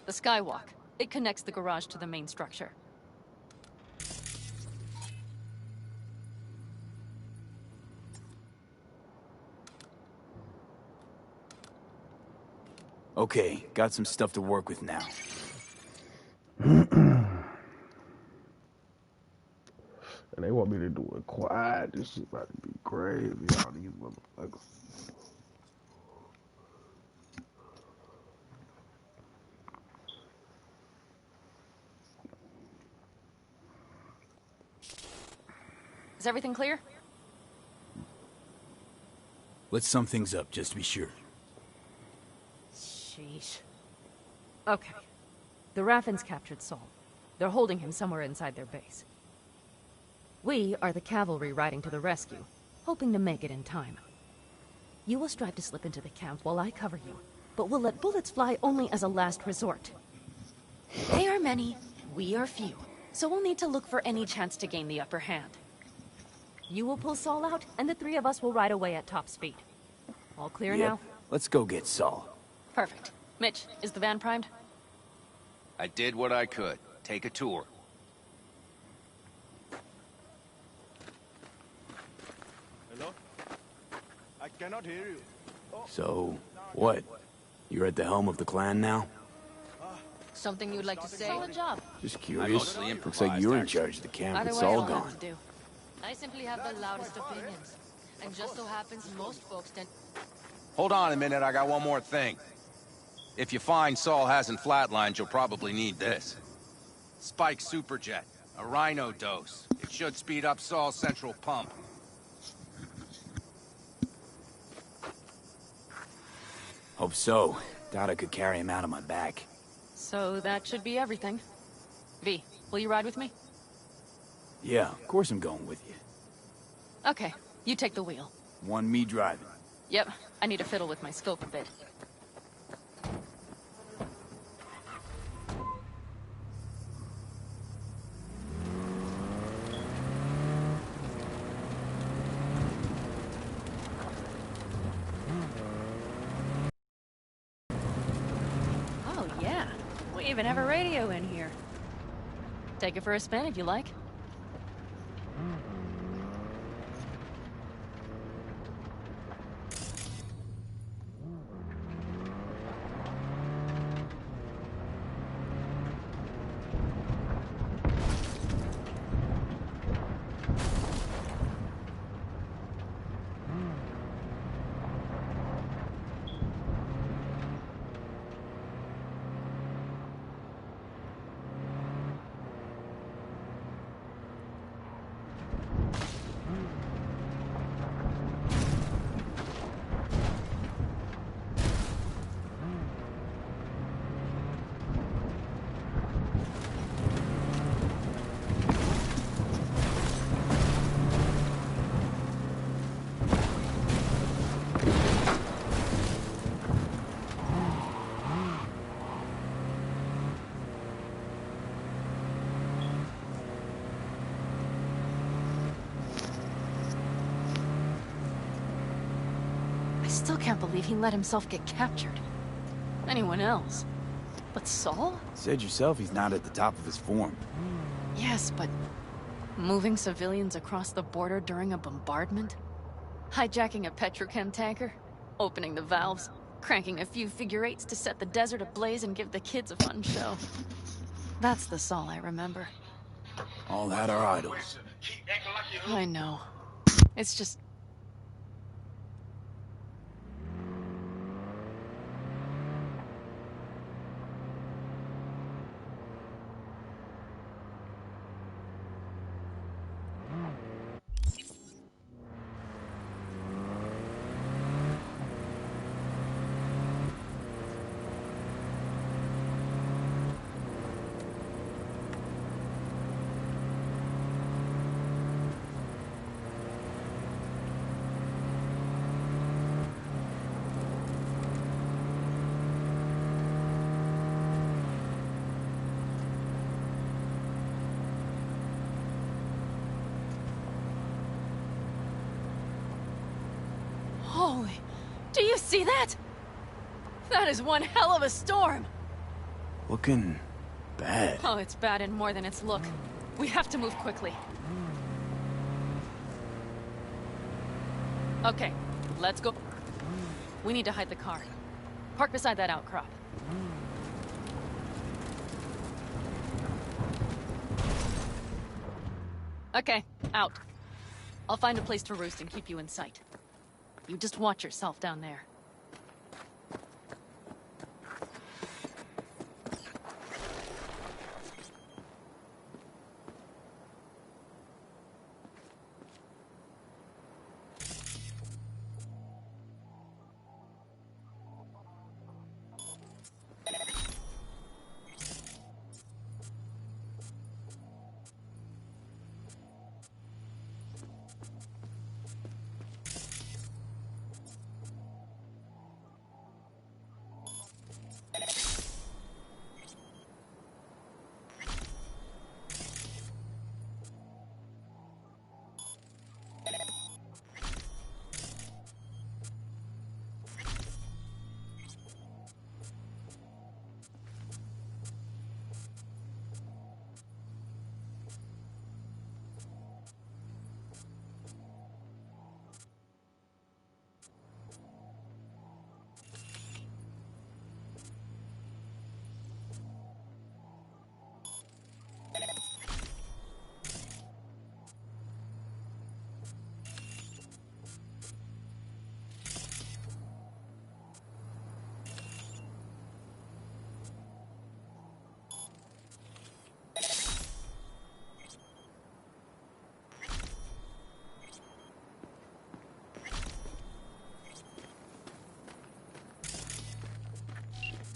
The skywalk. It connects the garage to the main structure.
Okay, got some stuff to work with now.
And they want me to do it quiet. This shit about to be crazy, all these motherfuckers.
Is everything clear?
Let's sum things up just to be sure.
Sheesh. Okay. The Raffens captured Saul. They're holding him somewhere inside their base. We are the cavalry riding to the rescue, hoping to make it in time. You will strive to slip into the camp while I cover you, but we'll let bullets fly only as a last resort. They are many, we are few, so we'll need to look for any chance to gain the upper hand. You will pull Saul out, and the three of us will ride away at top speed. All clear now?
Let's go get Saul.
Perfect. Mitch, is the van primed?
I did what I could. Take a tour.
Hello? I cannot hear you.
So, what? You're at the helm of the clan now?
Something you'd like to say?
Solid job.
Just curious. Looks like you're in charge of the camp with
Otherwise,
Saul
I'll have
gone.
to do. I simply have the loudest opinions. And just so happens most folks tend...
Hold on a minute, I got one more thing. If you find Saul hasn't flatlined, you'll probably need this. Spike Superjet, a Rhino dose. It should speed up Saul's central pump.
Hope so. Doubt I could carry him out on my back.
So that should be everything. V, will you ride with me?
Yeah, of course I'm going with you.
Okay, you take the wheel.
Want me driving?
Yep, I need to fiddle with my scope a bit. Oh yeah, we even have a radio in here. Take it for a spin if you like. I still can't believe he let himself get captured. Anyone else? But Saul?
Said yourself he's not at the top of his form.
Yes, but moving civilians across the border during a bombardment? Hijacking a petrochem tanker? Opening the valves? Cranking a few figure eights to set the desert ablaze and give the kids a fun show? That's the Saul I remember.
All had our idols.
I know. It's just... Holy... Do you see that? That is one hell of a storm!
Looking bad.
Oh, it's bad in more than its look. We have to move quickly. Okay, let's go. We need to hide the car. Park beside that outcrop. Okay, out. I'll find a place to roost and keep you in sight. You just watch yourself down there.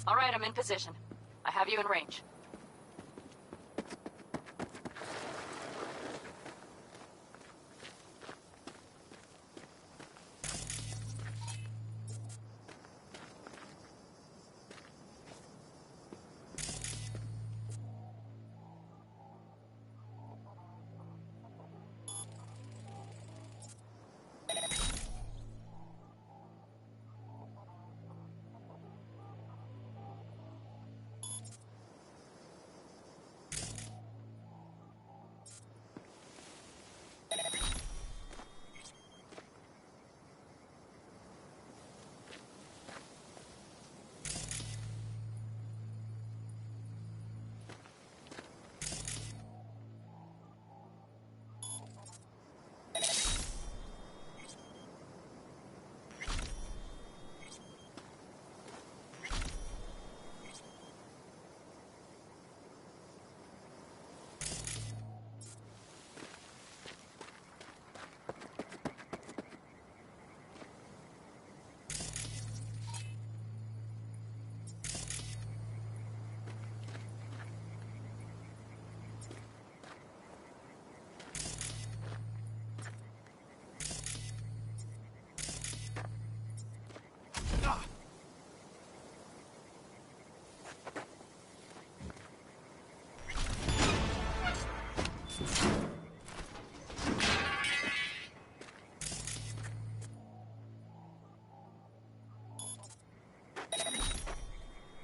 All right, I'm in position. I have you in range.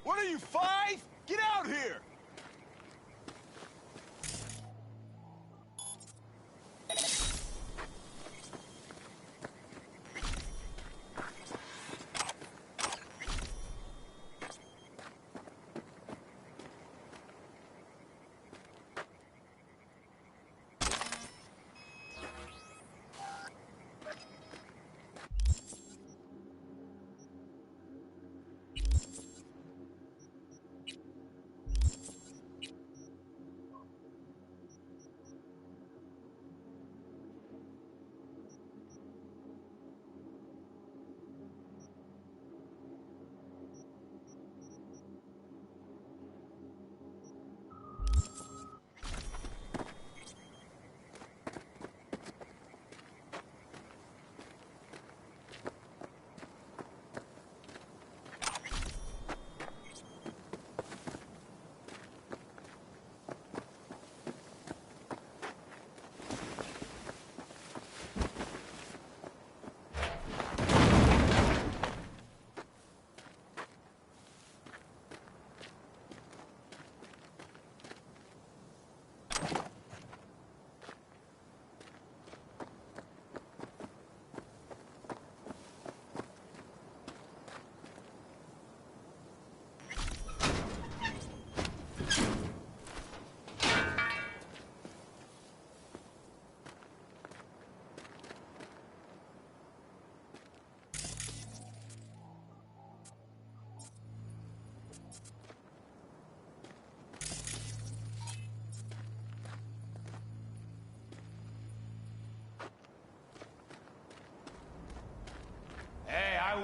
What are you, 5? Get out here!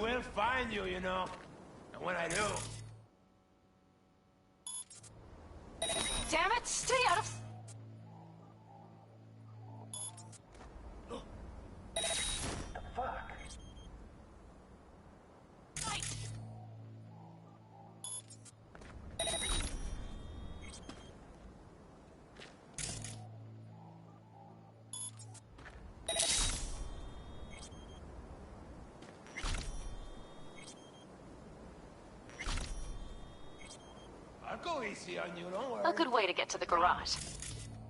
will find you, you know. And when I do...
Damn it! Stay out of...
I'll go easy on you, don't worry.
A good way to get to the garage.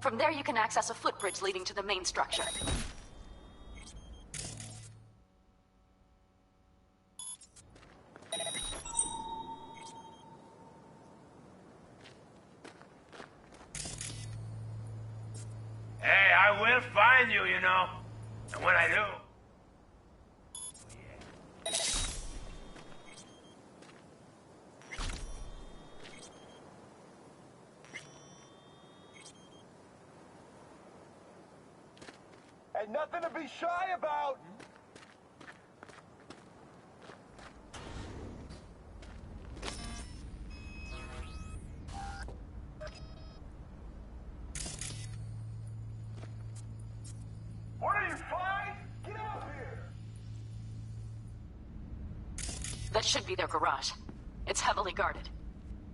From there you can access a footbridge leading to the main structure.
Hey, I will find you, you know. And when I do...
Ain't nothing to be shy about. What are you, fine? Get out here!
That should be their garage. It's heavily guarded.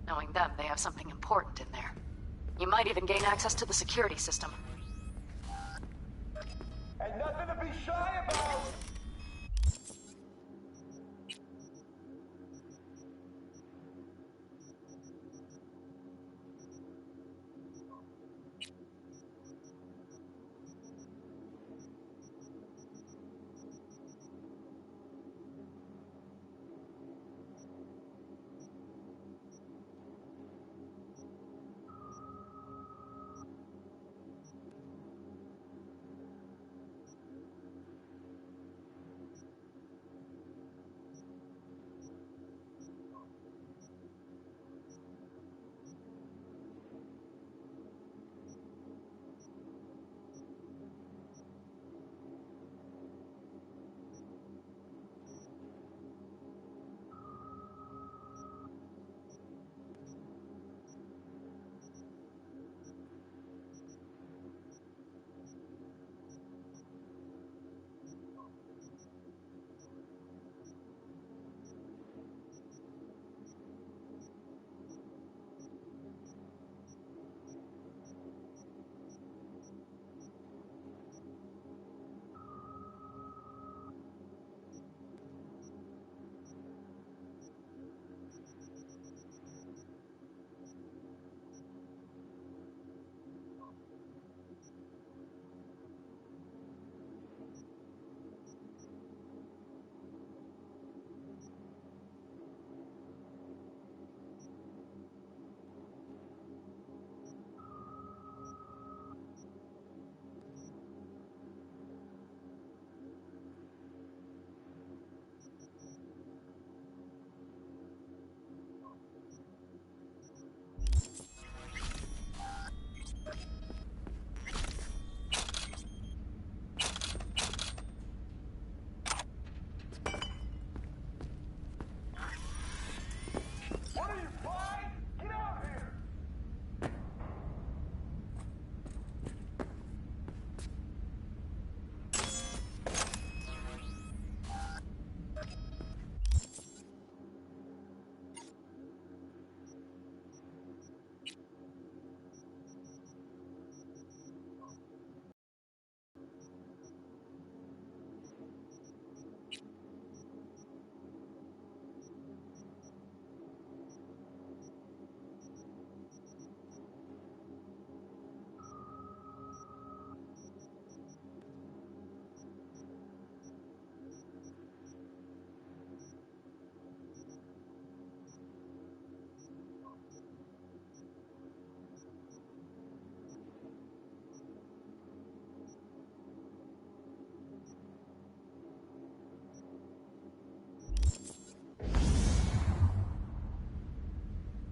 Knowing them, they have something important in there. You might even gain access to the security system.
Ain't nothing to be shy about.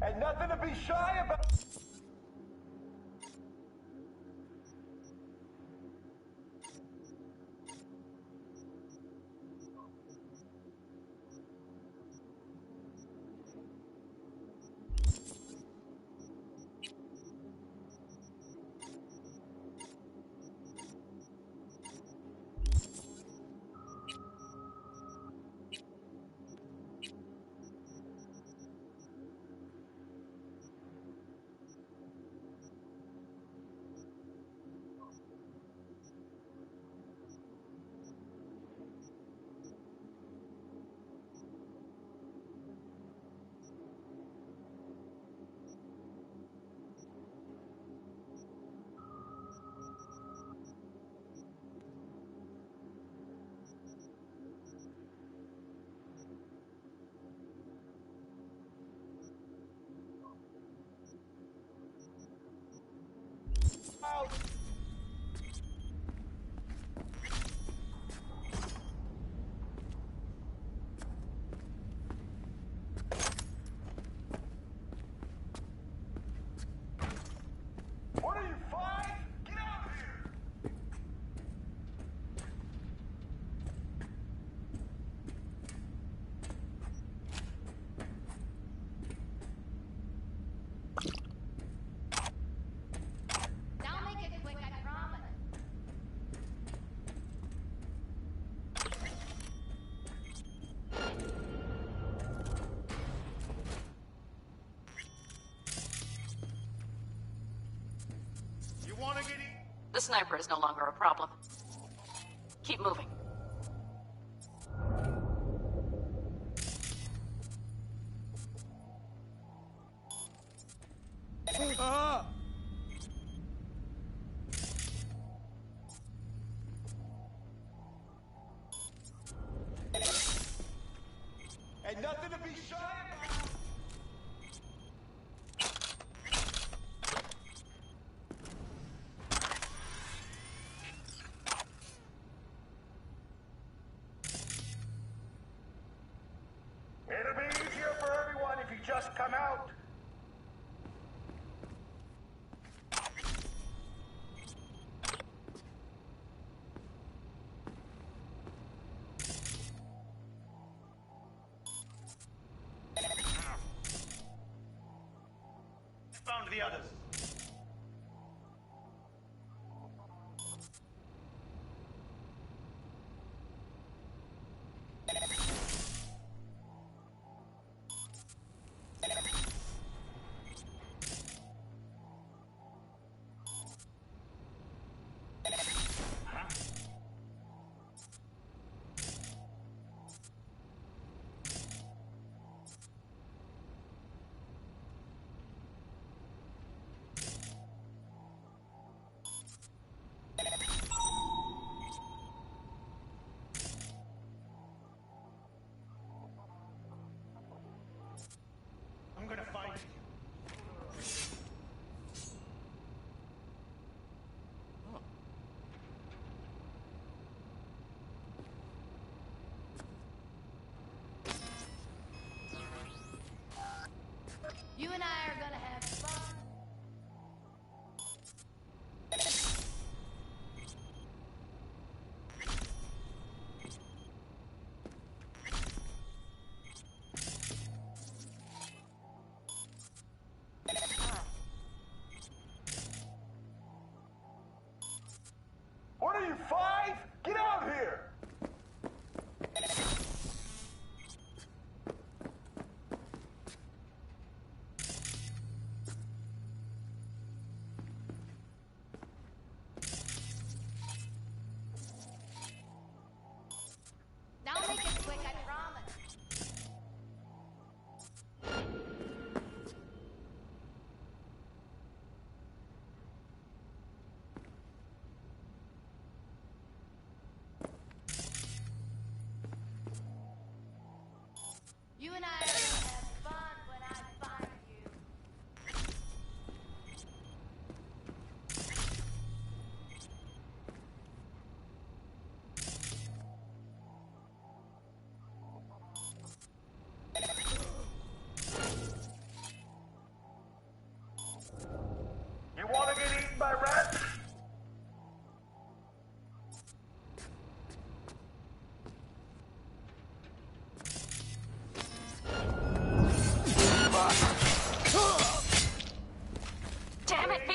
Ain't nothing to be shy about.
sniper is no longer a problem. Keep moving.
Ain't nothing to be shy about. It'll be easier for everyone if you just come out. Found the others. I'm gonna find you.
You and I are gonna have fun.
What are you, 5? Get out here!
Now make it quick, I promise. You and I are gonna have fun when I find you.
You wanna get eaten by rats?
Damn it, V!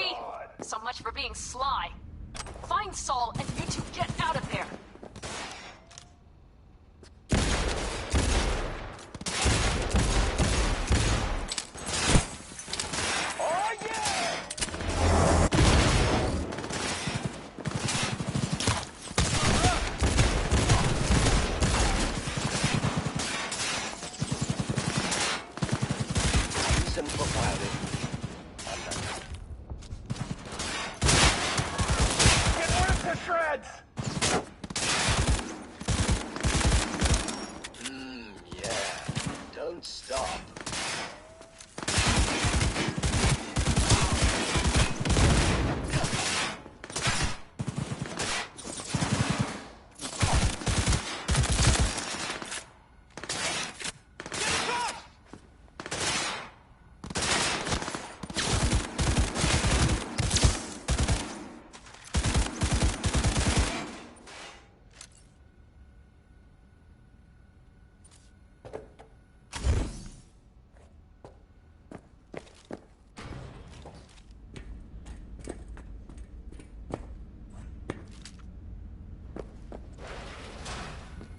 So much for being sly. Find Saul and you two get out of there.
Oh yeah!
Listen for firing.
Get ripped to shreds!
Yeah. Don't stop.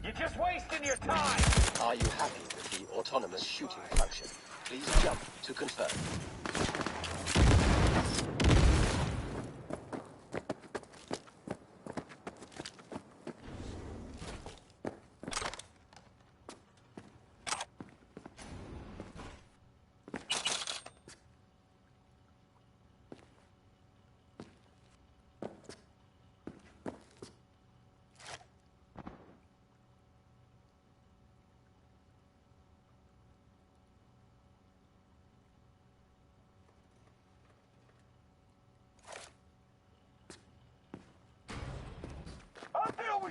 You're just wasting your time!
Are you happy with the autonomous shooting function? Please jump to confirm.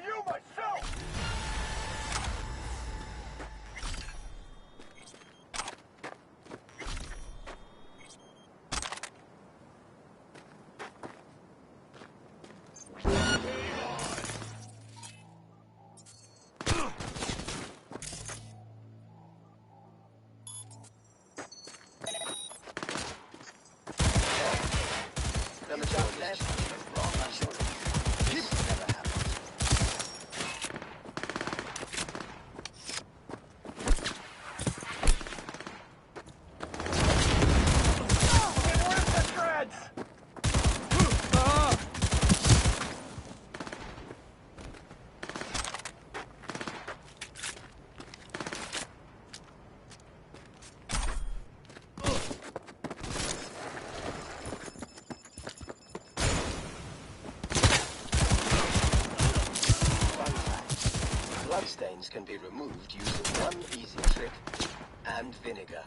you myself!
Bloodstains can be removed using one easy trick and vinegar.